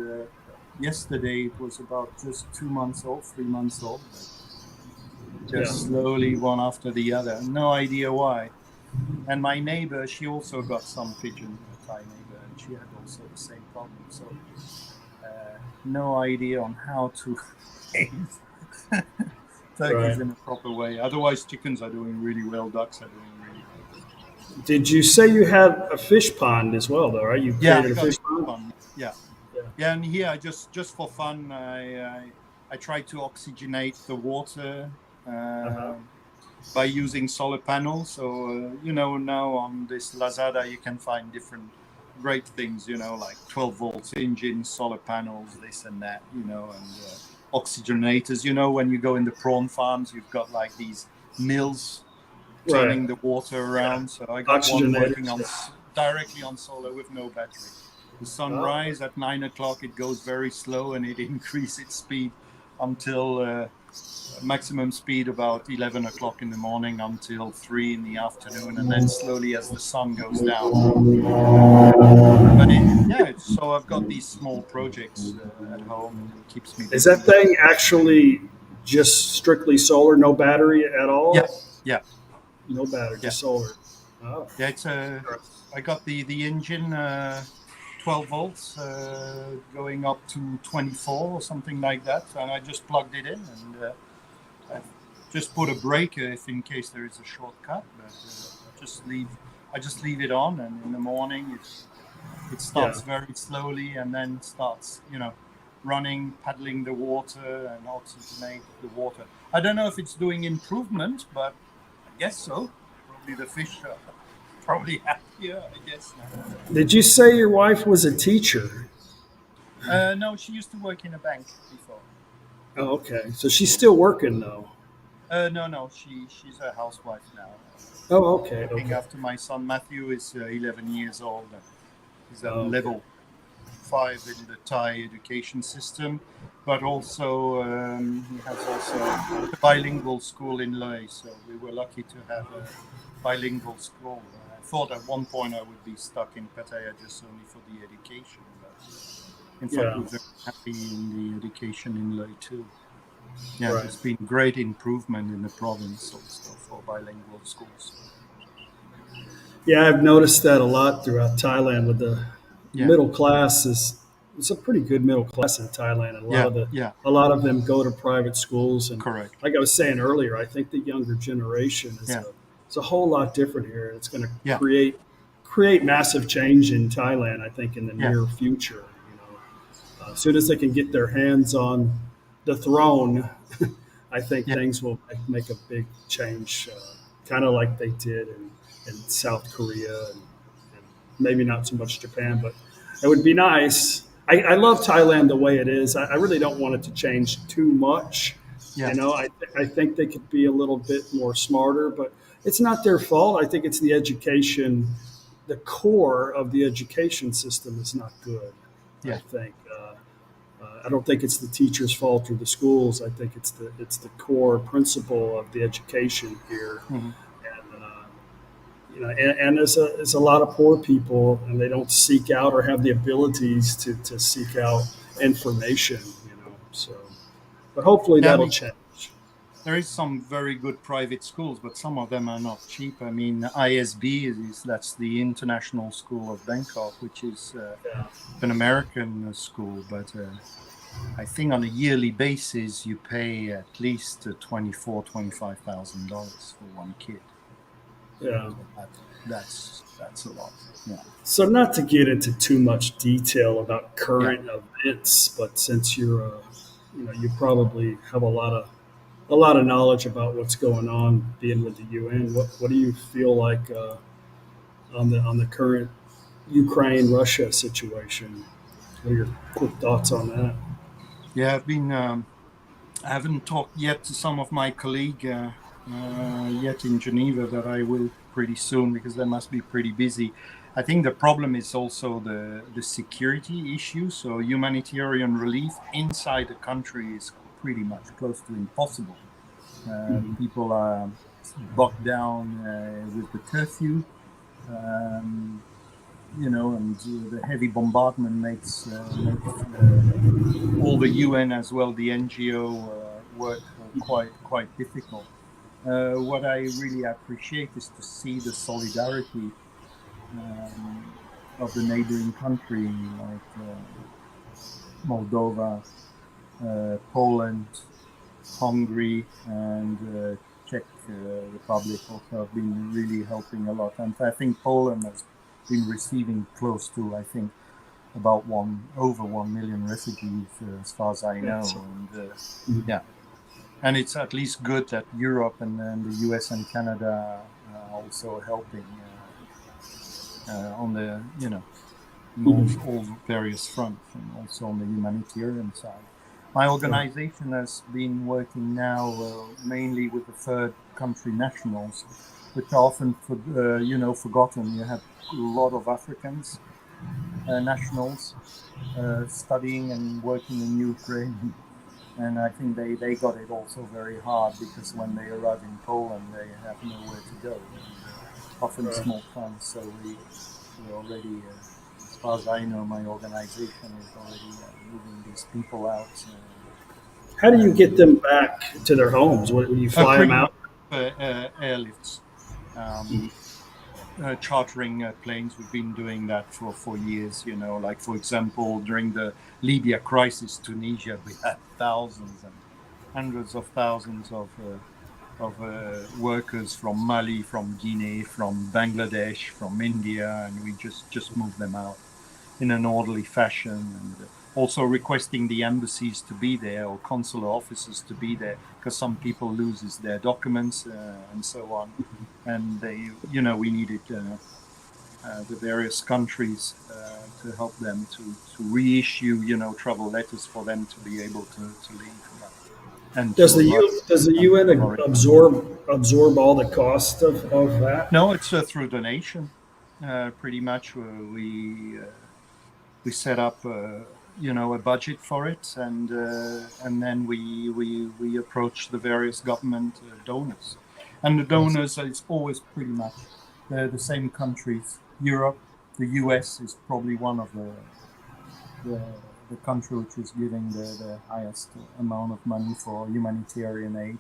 Speaker 2: yesterday. It was about just 2 months old, 3 months old, but
Speaker 1: Yeah.
Speaker 2: just slowly one after the other. No idea why. And my neighbor, she also got some pigeon, a Thai neighbor, and she had also the same problem. So no idea on how to raise turkeys
Speaker 1: Right.
Speaker 2: in a proper way. Otherwise, chickens are doing really well, ducks are doing really well.
Speaker 1: Did you say you had a fish pond as well, though? Right? You
Speaker 2: Yeah,
Speaker 1: created
Speaker 2: I
Speaker 1: a
Speaker 2: got
Speaker 1: fish
Speaker 2: a
Speaker 1: pond.
Speaker 2: fun. Yeah,
Speaker 1: Yeah.
Speaker 2: yeah, and here I just for fun, I try to oxygenate the water
Speaker 1: Uh huh.
Speaker 2: uh, by using solar panels. So now on this Lazada you can find different great things, like 12 volts engines, solar panels, this and that, and oxygenators. When you go in the prawn farms, you've got like these mills
Speaker 1: Right.
Speaker 2: turning the water
Speaker 1: Yeah.
Speaker 2: around. So I got one working
Speaker 1: Oxygenators.
Speaker 2: on
Speaker 1: Yeah.
Speaker 2: directly on solar with no battery. The
Speaker 1: Oh,
Speaker 2: sunrise at 9 o'clock, it goes very slow and it increases its speed until maximum speed about 11 o'clock in the morning until 3 in the afternoon, and then slowly as the sun goes down. But so I've got these small projects at home, and it keeps me
Speaker 1: Is
Speaker 2: busy.
Speaker 1: that thing actually just strictly solar, no battery at all?
Speaker 2: Yeah, yeah,
Speaker 1: No battery,
Speaker 2: yeah,
Speaker 1: just solar. Oh,
Speaker 2: yeah. I got the engine 12 volts going up to 24 or something like that, and I just plugged it in, and I just put a brake if in case there is a shortcut. But I just leave it on, and in the morning it starts very slowly, and then starts running, paddling the water, and oxygenate the water. I don't know if it's doing improvement, but I guess so. Probably the fish are probably happier, I guess now.
Speaker 1: Did you say your wife was a teacher?
Speaker 2: No, she used to work in a bank before.
Speaker 1: Oh, okay. So she's still working though.
Speaker 2: No, she's a housewife now.
Speaker 1: Oh, okay,
Speaker 2: Looking
Speaker 1: okay.
Speaker 2: after my son Matthew is 11 years old. He's at
Speaker 1: Oh, okay.
Speaker 2: level 5 in the Thai education system, but also he has also a bilingual school in Leh. So we were lucky to have a bilingual school. I thought at one point I would be stuck in Pattaya just only for the education, but in fact
Speaker 1: Yeah,
Speaker 2: we're very happy in the education in Leh too. Yeah,
Speaker 1: right.
Speaker 2: there's been great improvement in the province also for bilingual schools.
Speaker 1: Yeah, I've noticed that a lot throughout Thailand with the
Speaker 2: Yeah,
Speaker 1: middle class is it's a pretty good middle class in Thailand, and
Speaker 2: yeah,
Speaker 1: a lot of them go to private schools. And
Speaker 2: correct.
Speaker 1: like I was saying earlier, I think the younger generation is
Speaker 2: Yeah,
Speaker 1: it's a whole lot different here. It's going to
Speaker 2: yeah,
Speaker 1: create massive change in Thailand. I think in the
Speaker 2: yeah,
Speaker 1: near future. As soon as they can get their hands on the throne, I think
Speaker 2: yeah,
Speaker 1: things will make a big change, kind of like they did in South Korea and maybe not so much Japan, but it would be nice. I love Thailand the way it is. I really don't want it to change too much.
Speaker 2: yeah,
Speaker 1: I think they could be a little bit more smarter, but it's not their fault. I think it's the education, the core of the education system is not good. I
Speaker 2: yeah,
Speaker 1: think. I don't think it's the teacher's fault or the schools. I think it's the core principle of the education here,
Speaker 2: hmm,
Speaker 1: and and there's a lot of poor people, and they don't seek out or have the abilities to seek out information. So, but hopefully
Speaker 2: yeah. I
Speaker 1: that'll
Speaker 2: mean,
Speaker 1: change.
Speaker 2: there is some very good private schools, but some of them are not cheap. I mean, ISB that's the International School of Bangkok, which is
Speaker 1: Yeah,
Speaker 2: an American school, but I think on a yearly basis you pay at least $25,000 for one kid.
Speaker 1: yeah.
Speaker 2: So that's a lot. Yeah,
Speaker 1: So not to get into too much detail about
Speaker 2: yeah.
Speaker 1: current events, but since you probably have a lot of knowledge about what's going on being with the UN. What do you feel like on the current Ukraine Russia situation? What are your quick thoughts on that?
Speaker 2: Yeah, I haven't talked yet to some of my colleague yet in Geneva, that I will pretty soon because they must be pretty busy. I think the problem is also the security issue. So humanitarian relief inside the country is pretty much close to impossible. People are bogged down with the curfew, um, and the heavy bombardment makes all the UN as well, the NGO work quite difficult. What I really appreciate is to see the solidarity of the neighboring country like Moldova, Poland, Hungary, and Czech Republic also have been really helping a lot. And I think Poland has been receiving close to, I think, about over 1 million refugees, as far as I know. And yeah, and it's at least good that Europe and the US and Canada are also helping on the in all various fronts, and also on the humanitarian side. My organization has been working now mainly with the third country nationals, which are often forgotten. You have a lot of Africans nationals studying and working in Ukraine. And I think they got it also very hard because when they arrive in Poland, they have nowhere to go. And, often
Speaker 1: Right.
Speaker 2: small funds, so we already, as far as I know, my organization is already moving these people out.
Speaker 1: How do you get
Speaker 2: And
Speaker 1: them back to their homes? What, you fly them
Speaker 2: pretty much
Speaker 1: out?
Speaker 2: airlifts. Um, Chartering planes. We've been doing that for years. Like for example, during the Libya crisis, Tunisia, we had thousands and hundreds of thousands of workers from Mali, from Guinea, from Bangladesh, from India, and we just moved them out in an orderly fashion, and also requesting the embassies to be there or consular officers to be there because some people loses their documents and so on, and we needed the various countries to help them to reissue travel letters for them to be able to leave and
Speaker 1: Does
Speaker 2: to
Speaker 1: the
Speaker 2: arrive
Speaker 1: does the
Speaker 2: at
Speaker 1: UN
Speaker 2: the origin.
Speaker 1: absorb all the cost of that?
Speaker 2: No, it's through donation. Pretty much, we set up a budget for it, and then we approach the various government donors, and the donors is always pretty much the same countries. Europe, the US is probably one of the, the country which is giving the highest amount of money for humanitarian aid.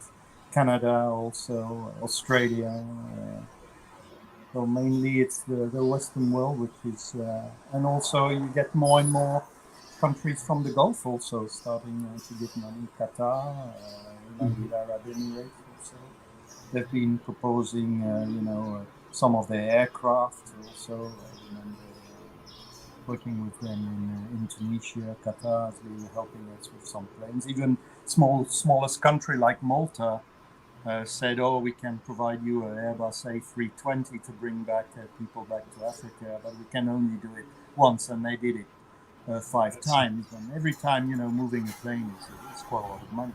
Speaker 2: Canada also, Australia. So mainly it's the Western world, which is, and also you get more and more countries from the Gulf also starting to give money. Qatar, United Arab Emirates also. They've been proposing, some of their aircraft also. I remember working with them in Tunisia. Qatar has been helping us with some planes. Even smallest country like Malta said, "Oh, we can provide you an Airbus A320 to bring back people back to Africa, but we can only do it once." And they did it 5 times, and every time, moving a plane is quite a lot of money.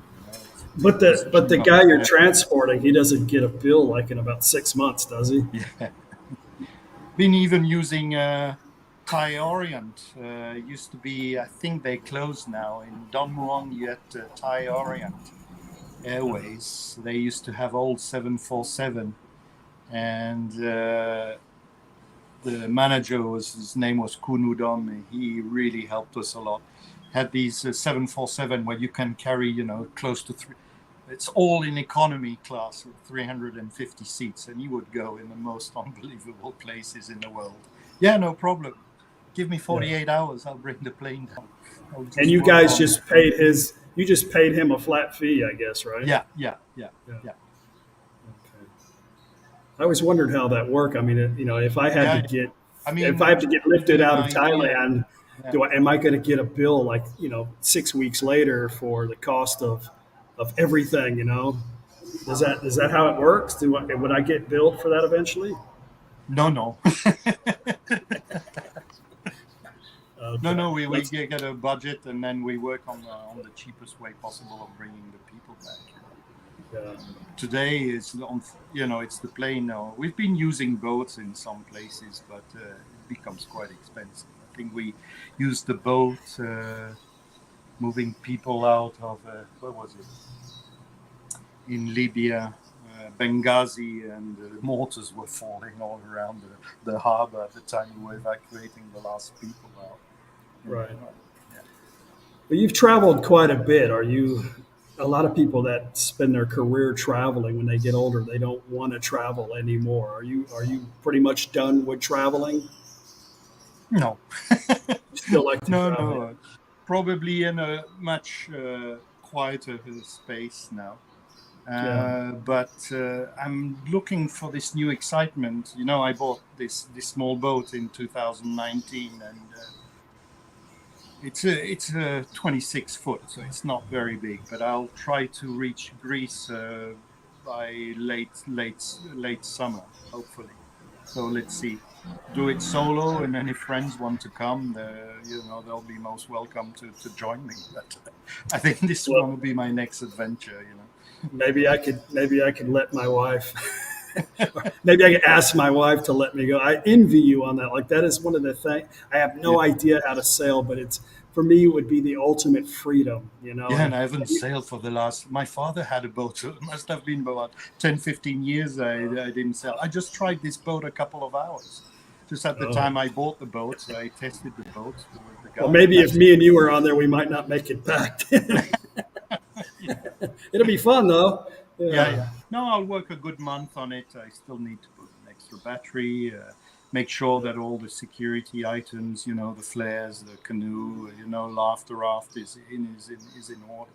Speaker 1: But
Speaker 2: It's
Speaker 1: the
Speaker 2: cheaper.
Speaker 1: guy you're transporting, he doesn't get a bill like in about 6 months, does he?
Speaker 2: Yeah. Been even using Thai Orient. Used to be, I think they closed now. In Don Muang, you had Thai Orient Airways. They used to have old 747, and the manager his name was Kun Udon. He really helped us a lot. Had these 747 where you can carry, close to three. It's all in economy class with 350 seats, and you would go in the most unbelievable places in the world. Yeah, no problem. Give me 48 hours, I'll bring the plane down. I'll
Speaker 1: And
Speaker 2: just
Speaker 1: you
Speaker 2: work
Speaker 1: guys
Speaker 2: on
Speaker 1: just
Speaker 2: it.
Speaker 1: paid you just paid him a flat fee, I guess, right?
Speaker 2: Yeah.
Speaker 1: Yeah. I always wondered how that worked. I mean, if I had to
Speaker 2: Yeah.
Speaker 1: get
Speaker 2: I
Speaker 1: if
Speaker 2: mean,
Speaker 1: I have to get
Speaker 2: to give
Speaker 1: lifted
Speaker 2: you an
Speaker 1: out of
Speaker 2: idea,
Speaker 1: Thailand,
Speaker 2: yeah.
Speaker 1: am I going to get a bill like 6 weeks later for the cost of everything? Is that how it works? Would I get billed for that eventually?
Speaker 2: No.
Speaker 1: Okay,
Speaker 2: No, we
Speaker 1: that's
Speaker 2: get a budget, and then we work on the cheapest way possible of bringing the people back.
Speaker 1: yeah.
Speaker 2: Today is it's the plane now. We've been using boats in some places, but it becomes quite expensive. I think we used the boat moving people out of where was it, in Libya, Benghazi, and mortars were falling all around the harbor at the time we were evacuating the last people out.
Speaker 1: Right.
Speaker 2: Yeah.
Speaker 1: Well, you've traveled quite a bit. Are you? A lot of people that spend their career traveling when they get older, they don't want to travel anymore. Are you pretty much done with traveling?
Speaker 2: No.
Speaker 1: You still like to travel?
Speaker 2: No. Probably in a much quieter space now.
Speaker 1: Yeah.
Speaker 2: But I'm looking for this new excitement. I bought this small boat in 2019, and it's a 26 foot, so it's not very big. But I'll try to reach Greece by late summer, hopefully. So let's see. Do it solo, and then if friends want to come, they'll be most welcome to join me. But I think this is going
Speaker 1: Well,
Speaker 2: to be my next adventure.
Speaker 1: maybe I could let my wife. Maybe I could ask my wife to let me go. I envy you on that. Like that is one of the things. I have no idea how to sail, but it's for me, it would be the ultimate freedom, you know.
Speaker 2: Yeah, and I haven't sailed for the last. My father had a boat, so it must have been about 10, 15 years I didn't sail. I just tried this boat a couple of hours. Just at the time I bought the boat, so I tested the boat with the guy.
Speaker 1: Well, maybe if me and you were on there, we might not make it back. It'll be fun, though.
Speaker 2: Yeah. No, I'll work a good month on it. I still need to put an extra battery, make sure that all the security items, you know, the flares, the canoe, you know, the raft is in order.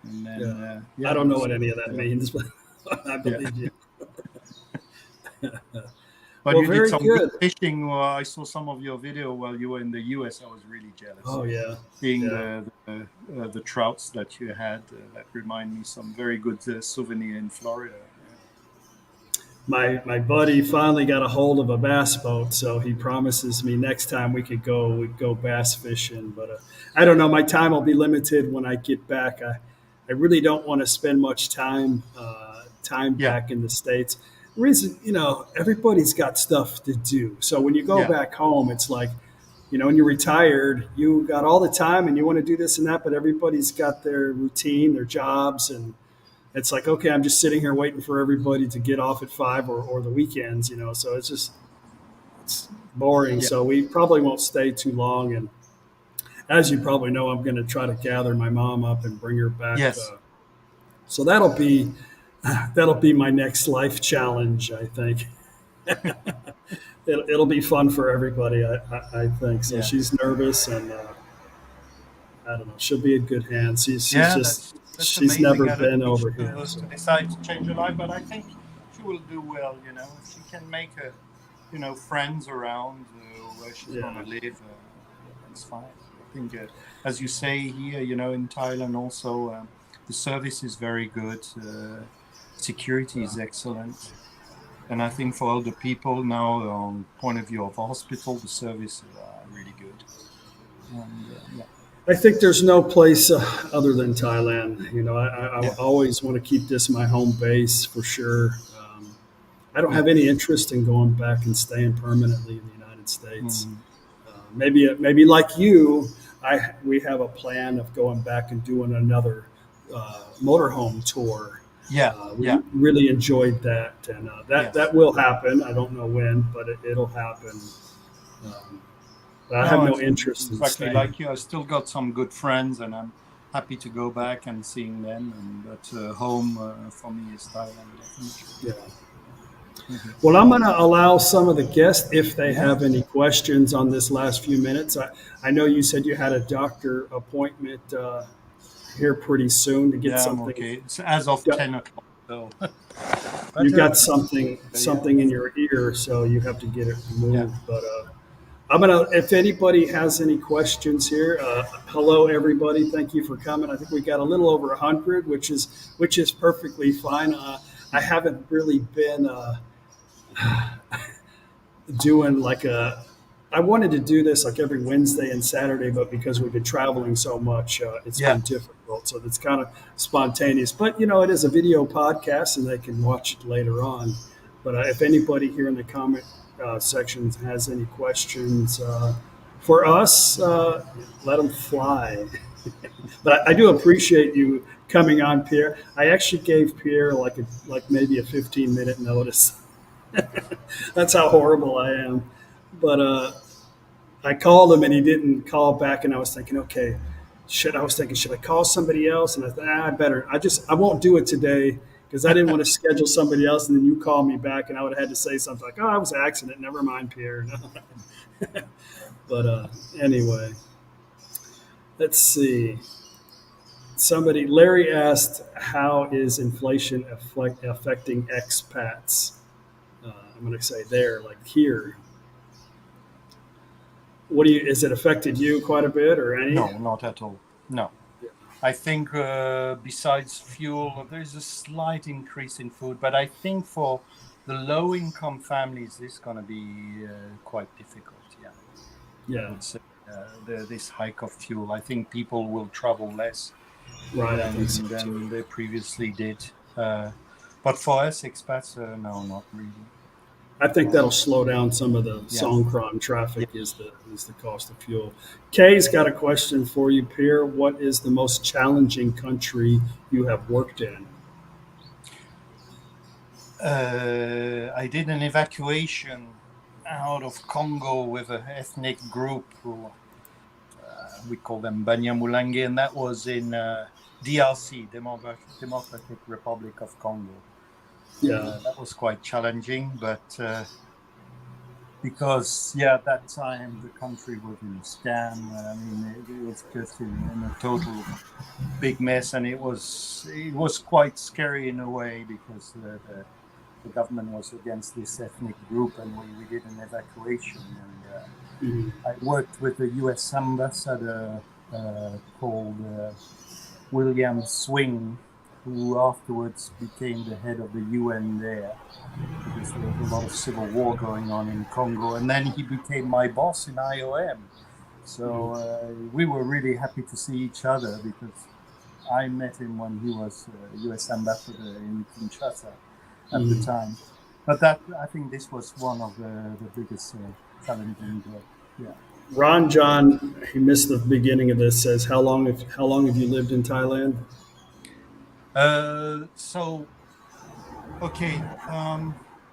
Speaker 2: And then,
Speaker 1: I don't know what any of that means, but I believe you.
Speaker 2: But
Speaker 1: well,
Speaker 2: you
Speaker 1: very
Speaker 2: did some
Speaker 1: good
Speaker 2: fishing. I saw some of your video while you were in the US. I was really jealous.
Speaker 1: Oh yeah,
Speaker 2: seeing the trouts that you had. That remind me some very good souvenir in Florida.
Speaker 1: My buddy finally got a hold of a bass boat, so he promises me next time we'd go bass fishing. But I don't know. My time will be limited when I get back. I really don't want to spend much time back in the States. The reason, you know, everybody's got stuff to do. So when you go back home, it's like, you know, when you're retired, you got all the time and you want to do this and that, but everybody's got their routine, their jobs, and it's like, okay, I'm just sitting here waiting for everybody to get off at 5 or the weekends, you know. So it's boring. Yeah. So we probably won't stay too long. And as you probably know, I'm going to try to gather my mom up and bring her back.
Speaker 2: Yes.
Speaker 1: So that'll be my next life challenge, I think. It'll be fun for everybody, I think. So she's nervous, and I don't know. She'll be in good hands. She's never been over here.
Speaker 2: To decide to change her life, but I think she will do well. You know, if she can make friends around where she's gonna live, it's fine. I think, as you say here, you know, in Thailand also, the service is very good. Security is excellent. And I think for all the people now, on point of view of hospital, the service is really good. And,
Speaker 1: I think there's no place other than Thailand. You know, I always want to keep this my home base for sure. I don't have any interest in going back and staying permanently in the United States. Maybe like you, we have a plan of going back and doing another motorhome tour. We really enjoyed that, and that will happen. I don't know when, but it'll happen. But I have no interest in staying.
Speaker 2: Like you, I still got some good friends, and I'm happy to go back and seeing them. But home for me is Thailand, definitely.
Speaker 1: Yeah. Well, I'm going to allow some of the guests, if they have any questions on this last few minutes. I know you said you had a doctor appointment here pretty soon to get something.
Speaker 2: Okay. It's as of 10 o'clock. So.
Speaker 1: You got something in your ear, so you have to get it removed. But I'm gonna. If anybody has any questions here, hello everybody. Thank you for coming. I think we got a little over 100, which is perfectly fine. I haven't really been doing like I wanted to do this like every Wednesday and Saturday, but because we've been traveling so much, it's been difficult. So it's kind of spontaneous. But, you know, it is a video podcast, and they can watch it later on. But if anybody here in the comment section has any questions for us, let them fly. But I do appreciate you coming on, Pierre. I actually gave Pierre like maybe a 15-minute notice. That's how horrible I am. But I called him and he didn't call back, and I was thinking, okay, should I call somebody else? And I thought, I won't do it today because I didn't want to schedule somebody else, and then you call me back and I would have had to say something like, oh, it was an accident. Never mind, Pierre. But anyway, let's see. Larry asked, how is inflation affecting expats? I'm going to say there, like here. Is it affected you quite a bit or any?
Speaker 2: No, not at all. No. I think besides fuel, there's a slight increase in food, but I think for the low-income families, this is going to be quite difficult. I would say this hike of fuel. I think people will travel less than they previously did. But for us expats, no, not really.
Speaker 1: I think that'll slow down some of the
Speaker 2: Yeah.
Speaker 1: Songkran
Speaker 2: Yeah.
Speaker 1: traffic is the cost of fuel. Kay's got a question for you, Pierre. What is the most challenging country you have worked in?
Speaker 2: I did an evacuation out of Congo with an ethnic group who we call them Banyamulange, and that was in DRC, Democratic Republic of Congo.
Speaker 1: Yeah.
Speaker 2: That was quite challenging, but because at that time the country was in a scam. I mean, it was just in a total big mess, and it was quite scary in a way because the government was against this ethnic group, and we did an evacuation. And
Speaker 1: Mhm.
Speaker 2: I worked with the U.S. ambassador called William Swing, who afterwards became the head of the UN there, because there was a lot of civil war going on in Congo. And then he became my boss in IOM. So we were really happy to see each other, because I met him when he was US ambassador in Kinshasa at the time. But I think this was one of the biggest challenging, yeah.
Speaker 1: Ron John, he missed the beginning of this. Says, how long have you lived in Thailand?
Speaker 2: So, okay.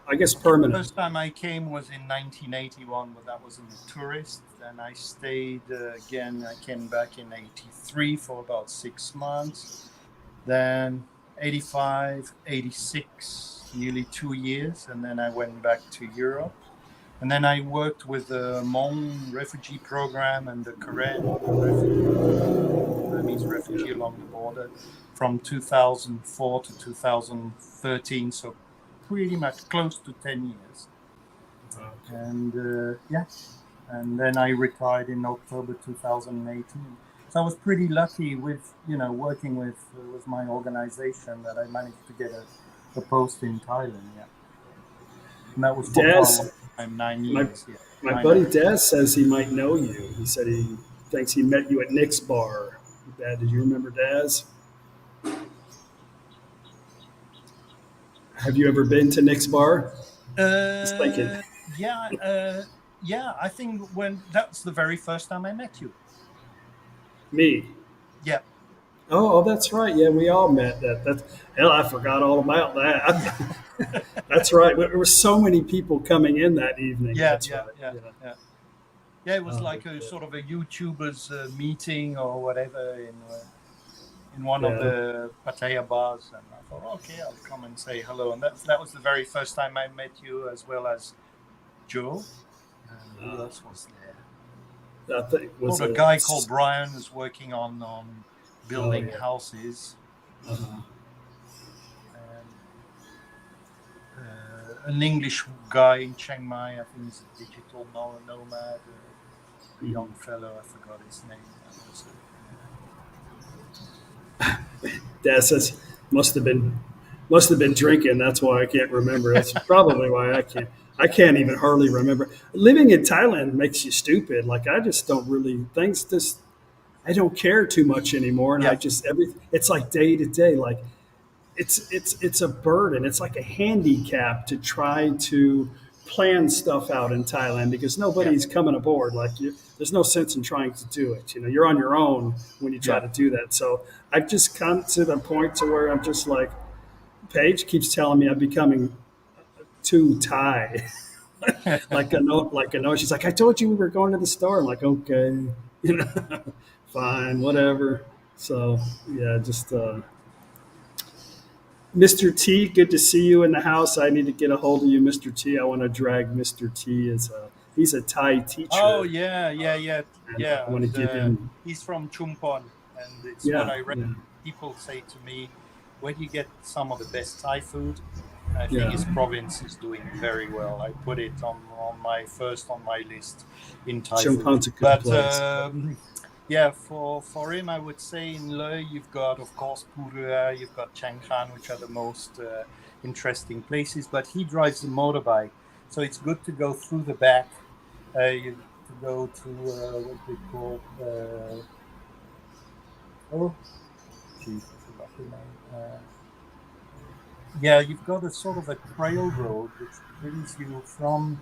Speaker 1: I guess permanent.
Speaker 2: First time I came was in 1981, but that was in a tourist. Then I stayed again. I came back in 83 for about 6 months. Then 85, 86, nearly 2 years. And then I went back to Europe. And then I worked with the Hmong refugee program and the Karen Burmese refugee along the border from 2004 to 2013. So pretty much close to 10 years. And and then I retired in October 2018. So I was pretty lucky with working with my organization, that I managed to get a post in Thailand. Yeah, and that was for quite a long
Speaker 1: Daz,
Speaker 2: time, 9
Speaker 1: my
Speaker 2: years. Yeah,
Speaker 1: my
Speaker 2: nine
Speaker 1: buddy
Speaker 2: or
Speaker 1: Daz says he might know you. He said he thinks he met you at Nick's bar. Dad, did you remember Daz? Have you ever been to Nick's bar? Just thinking.
Speaker 2: Yeah, yeah. I think when that's the very first time I met you.
Speaker 1: Me.
Speaker 2: Yeah,
Speaker 1: Oh, that's right. Yeah, we all met that. That's hell. I forgot all about that. That's right. There were so many people coming in that evening.
Speaker 2: yeah,
Speaker 1: That's
Speaker 2: yeah,
Speaker 1: right.
Speaker 2: yeah,
Speaker 1: Yeah.
Speaker 2: yeah. Yeah, it was like a
Speaker 1: Okay.
Speaker 2: sort of a YouTubers meeting or whatever in one of
Speaker 1: Yeah.
Speaker 2: the Pattaya bars, and I thought, okay, I'll come and say hello. And that was the very first time I met you, as well as Joe. And who else was there?
Speaker 1: I think
Speaker 2: Oh,
Speaker 1: was
Speaker 2: the
Speaker 1: it.
Speaker 2: guy called Brian who's working on
Speaker 1: Oh
Speaker 2: building
Speaker 1: yeah.
Speaker 2: houses,
Speaker 1: Uh-huh.
Speaker 2: and an English guy in Chiang Mai. I think he's a digital nomad. A young fellow, I forgot his name. That was
Speaker 1: Dad says must have been drinking. That's why I can't remember. That's probably why I can't even hardly remember. Living in Thailand makes you stupid. Like I just don't really things just I don't care too much anymore, and I
Speaker 2: yeah,
Speaker 1: just it's like day to day. Like it's a burden. It's like a handicap to try to plan stuff out in Thailand because
Speaker 2: yeah,
Speaker 1: nobody's coming aboard. Like there's no sense in trying to do it. You're on your own when you try
Speaker 2: yeah,
Speaker 1: to do that. So I've just come to the point to where I'm just like, Paige keeps telling me I'm becoming too Thai. like a no. She's like, I told you we were going to the store. I'm like, okay, fine, whatever. So yeah, just Mr. T, good to see you in the house. I need to get a hold of you, Mr. T. I want to drag Mr. T as he's a Thai
Speaker 2: Oh
Speaker 1: teacher,
Speaker 2: yeah, yeah, yeah,
Speaker 1: and I
Speaker 2: yeah.
Speaker 1: want to give him.
Speaker 2: He's from Chumpon, and it's what
Speaker 1: Yeah,
Speaker 2: I read.
Speaker 1: yeah,
Speaker 2: People say to me, "Where do you get some of the best Thai food?" I think
Speaker 1: yeah.
Speaker 2: his province is doing very well. I put it on my list in Thai food.
Speaker 1: Chumpan's a good
Speaker 2: But
Speaker 1: place.
Speaker 2: yeah, for him, I would say in Le, you've got, of course, Purua, you've got Chiang Khan, which are the most interesting places. But he drives a motorbike, so it's good to go through the back. To go to what they call oh, jeez, I forgot the name. Yeah, you've got a sort of a trail road which brings you from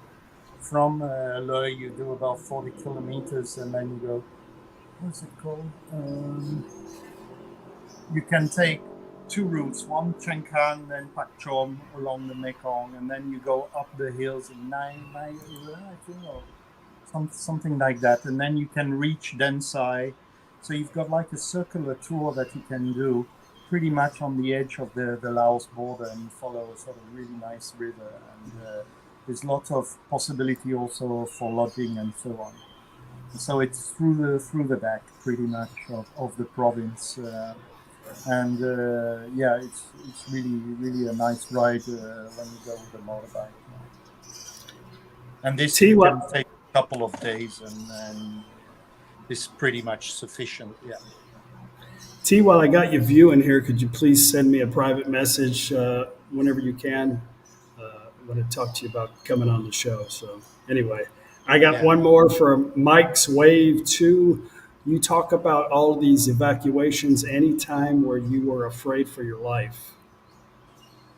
Speaker 2: Loy. You do about 40 kilometers, and then you go. What's it called? You can take two routes, one Chenkan and Pakchom along the Mekong, and then you go up the hills in Nai, I think, or something like that, and then you can reach Densai. So you've got like a circular tour that you can do pretty much on the edge of the Laos border, and you follow a sort of really nice river, and there's lots of possibility also for lodging and so on. So it's through the back pretty much of the province. And yeah, it's really a nice ride when you go with the motorbike. And this
Speaker 1: T,
Speaker 2: can
Speaker 1: while,
Speaker 2: take a couple of days, and is pretty much sufficient. Yeah.
Speaker 1: While I got you viewing here, could you please send me a private message whenever you can? I'm going to talk to you about coming on the show. So anyway, I got
Speaker 2: Yeah.
Speaker 1: one more from Mike's Wave 2. You talk about all these evacuations anytime where you were afraid for your life.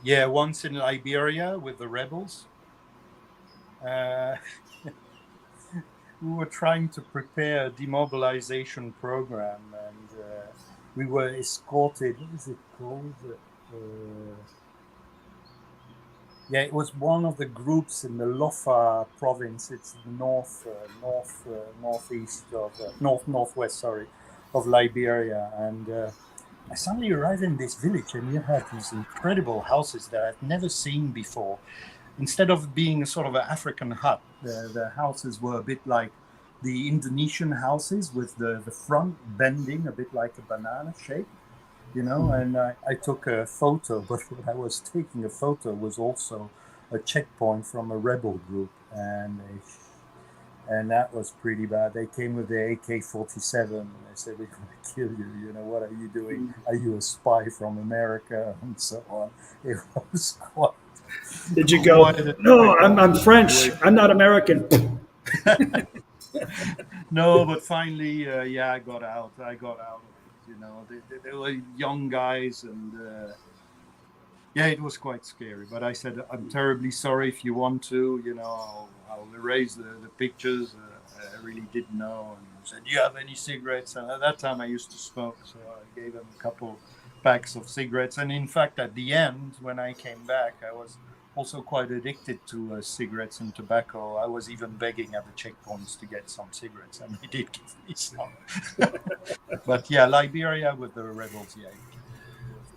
Speaker 2: Yeah. Once in Liberia with the rebels, uh, we were trying to prepare a demobilization program, and we were escorted. What is it called? Yeah, it was one of the groups in the Lofa province. It's the northeast of northwest, sorry, of Liberia. And I suddenly arrived in this village, and you had these incredible houses that I've never seen before. Instead of being a sort of an African hut, the houses were a bit like the Indonesian houses, with the front bending a bit like a banana shape. And I took a photo, but when I was taking a photo was also a checkpoint from a rebel group, and that was pretty bad. They came with the AK-47, and they said, "We're going to kill you. What are you doing? Are you a spy from America?" and so on. It was quite
Speaker 1: Did you go,
Speaker 2: quite a
Speaker 1: no,
Speaker 2: difficult
Speaker 1: I'm French.
Speaker 2: situation.
Speaker 1: I'm not American.
Speaker 2: No, but finally, yeah, I got out. I got out of it. They were young guys, and yeah, it was quite scary. But I said, I'm terribly sorry. If you want to, I'll erase the pictures. I really didn't know. And he said, do you have any cigarettes? And at that time, I used to smoke, so I gave him a couple packs of cigarettes. And in fact, at the end, when I came back, I was also quite addicted to cigarettes and tobacco. I was even begging at the checkpoints to get some cigarettes, and he did give me some. But yeah, Liberia with the rebels, yeah.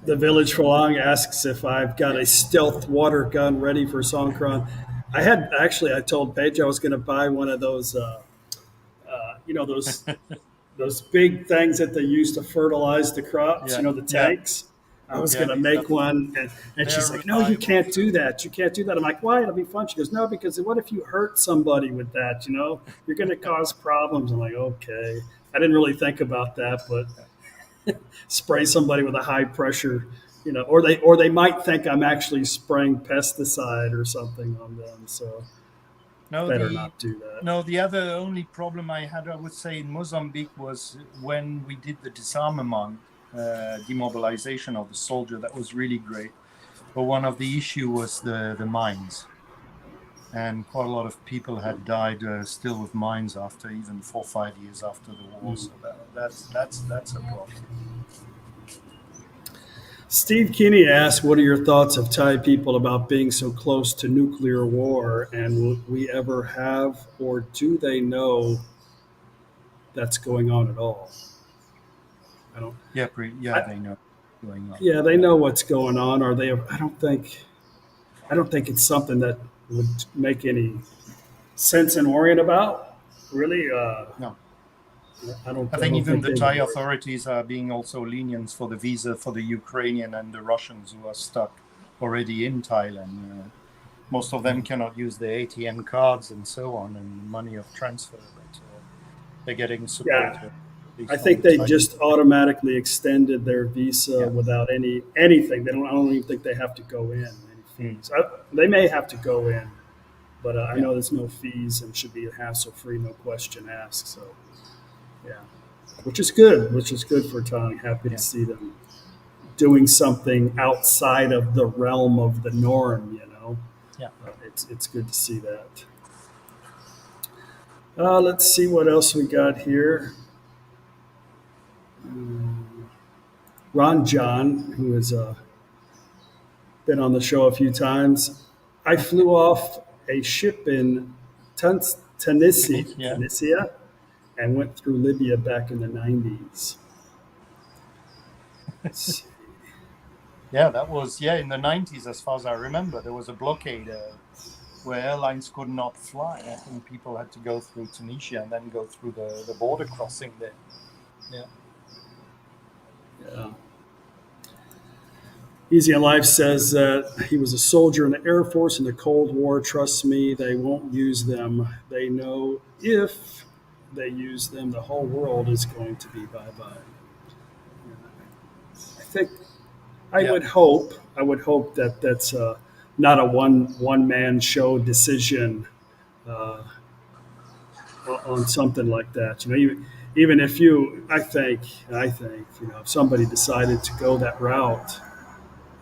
Speaker 1: The Village for Long asks if I've got a stealth water gun ready for Songkran. I told Paige I was going to buy one of those, those big things that they use to fertilize the crops,
Speaker 2: Yeah,
Speaker 1: the
Speaker 2: yeah,
Speaker 1: tanks. I was
Speaker 2: yeah.
Speaker 1: going to
Speaker 2: These are
Speaker 1: make one. And
Speaker 2: they're
Speaker 1: she's like, no, you
Speaker 2: reliable.
Speaker 1: can't do that. You can't do that. I'm like, why? It'll be fun. She goes, no, because what if you hurt somebody with that? You're going to cause problems. I'm like, okay. I didn't really think about that, but spray somebody with a high pressure, or they might think I'm actually spraying pesticide or something on them. So
Speaker 2: No,
Speaker 1: better
Speaker 2: the
Speaker 1: not do that.
Speaker 2: no, the other only problem I had, I would say, in Mozambique was when we did the disarmament, demobilization of the soldier. That was really great. But one of the issue was the mines, and quite a lot of people had died still with mines after even 4 or 5 years after the war. So that's a problem.
Speaker 1: Steve Kinney asked, what are your thoughts of Thai people about being so close to nuclear war? And will we ever have, or do they know that's going on at all? I don't,
Speaker 2: Yeah,
Speaker 1: I,
Speaker 2: they know what's going on.
Speaker 1: yeah, they
Speaker 2: Yeah.
Speaker 1: know what's going on. Are they, I don't think it's something that would make any sense in worrying about. Really,
Speaker 2: No. I
Speaker 1: I
Speaker 2: think
Speaker 1: don't
Speaker 2: even
Speaker 1: think
Speaker 2: the
Speaker 1: they would
Speaker 2: Thai
Speaker 1: worry.
Speaker 2: authorities are being also lenient for the visa for the Ukrainian and the Russians who are stuck already in Thailand. Most of them cannot use their ATM cards and so on, and money of transfer, but they're getting support,
Speaker 1: Yeah,
Speaker 2: at
Speaker 1: I
Speaker 2: least on
Speaker 1: think
Speaker 2: the
Speaker 1: they
Speaker 2: Thai.
Speaker 1: just automatically extended their visa
Speaker 2: Yeah.
Speaker 1: without anything. They don't. I don't even think they have to go in any
Speaker 2: Mm.
Speaker 1: fees. They may have to go in, but I
Speaker 2: Yeah.
Speaker 1: know there's no fees and should be hassle free, no question asked. So yeah, which is good. Which is good for Tong. Happy to
Speaker 2: Yeah.
Speaker 1: see them doing something outside of the realm of the norm.
Speaker 2: Yeah.
Speaker 1: It's good to see that. Let's see what else we got here. Ron John, who has been on the show a few times. I flew off a ship in Tunisia,
Speaker 2: Yeah.
Speaker 1: and went through Libya back in the 90s.
Speaker 2: Yeah, that was in the 90s, as far as I remember. There was a blockade where airlines could not fly. I think people had to go through Tunisia and then go through the border crossing there. Yeah.
Speaker 1: Yeah. Easy in Life says that he was a soldier in the Air Force in the Cold War. Trust me, they won't use them. They know if they use them, the whole world is going to be bye-bye. I think I
Speaker 2: Yeah.
Speaker 1: would hope that that's not a one man show decision uh, on something like that. Even if I think if somebody decided to go that route,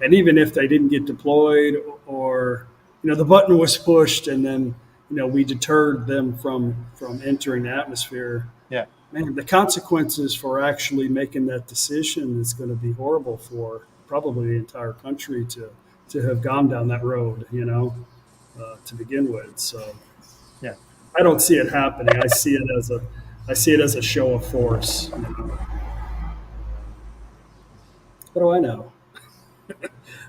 Speaker 1: and even if they didn't get deployed, or the button was pushed and then we deterred them from entering the atmosphere,
Speaker 2: Yeah.
Speaker 1: man, the consequences for actually making that decision is going to be horrible for probably the entire country to have gone down that road, to begin with. So
Speaker 2: Yeah.
Speaker 1: I don't see it happening. I see it as a show of force. What do I know?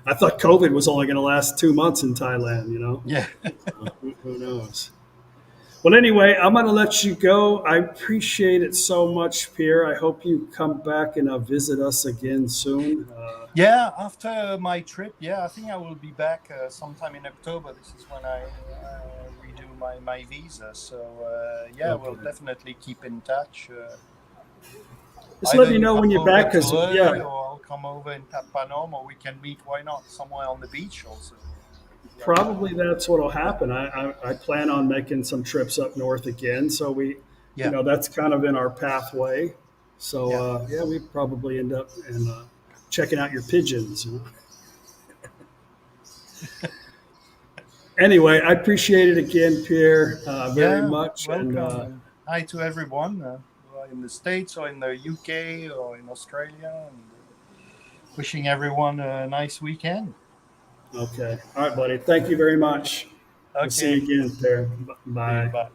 Speaker 1: I thought COVID was only going to last 2 months in Thailand.
Speaker 2: Yeah.
Speaker 1: Who knows? Well, anyway, I'm going to let you go. I appreciate it so much, Pierre. I hope you come back and visit us again soon.
Speaker 2: Yeah, after my trip, I think I will be back sometime in October. This is when I redo my visa. So, we'll
Speaker 1: Okay.
Speaker 2: definitely keep in touch.
Speaker 1: Just
Speaker 2: Either
Speaker 1: let me
Speaker 2: you
Speaker 1: know
Speaker 2: come
Speaker 1: when you're
Speaker 2: over
Speaker 1: back,
Speaker 2: to
Speaker 1: because
Speaker 2: Leh, or I'll come over in Tapanom, or we can meet, why not, somewhere on the beach also.
Speaker 1: probably that's what'll happen. I plan on making some trips up north again, so
Speaker 2: Yeah.
Speaker 1: that's kind of in our pathway. So
Speaker 2: Yeah.
Speaker 1: we probably end up checking out your pigeons. Anyway, I appreciate it again, Pierre, very
Speaker 2: Yeah,
Speaker 1: much, and
Speaker 2: welcome. And hi to everyone who are in the States or in the UK or in Australia. And wishing everyone a nice weekend.
Speaker 1: okay, all right, buddy. Thank you very much. We'll see
Speaker 2: Okay.
Speaker 1: you again, Pierre.
Speaker 2: See you.
Speaker 1: Bye.
Speaker 2: Bye.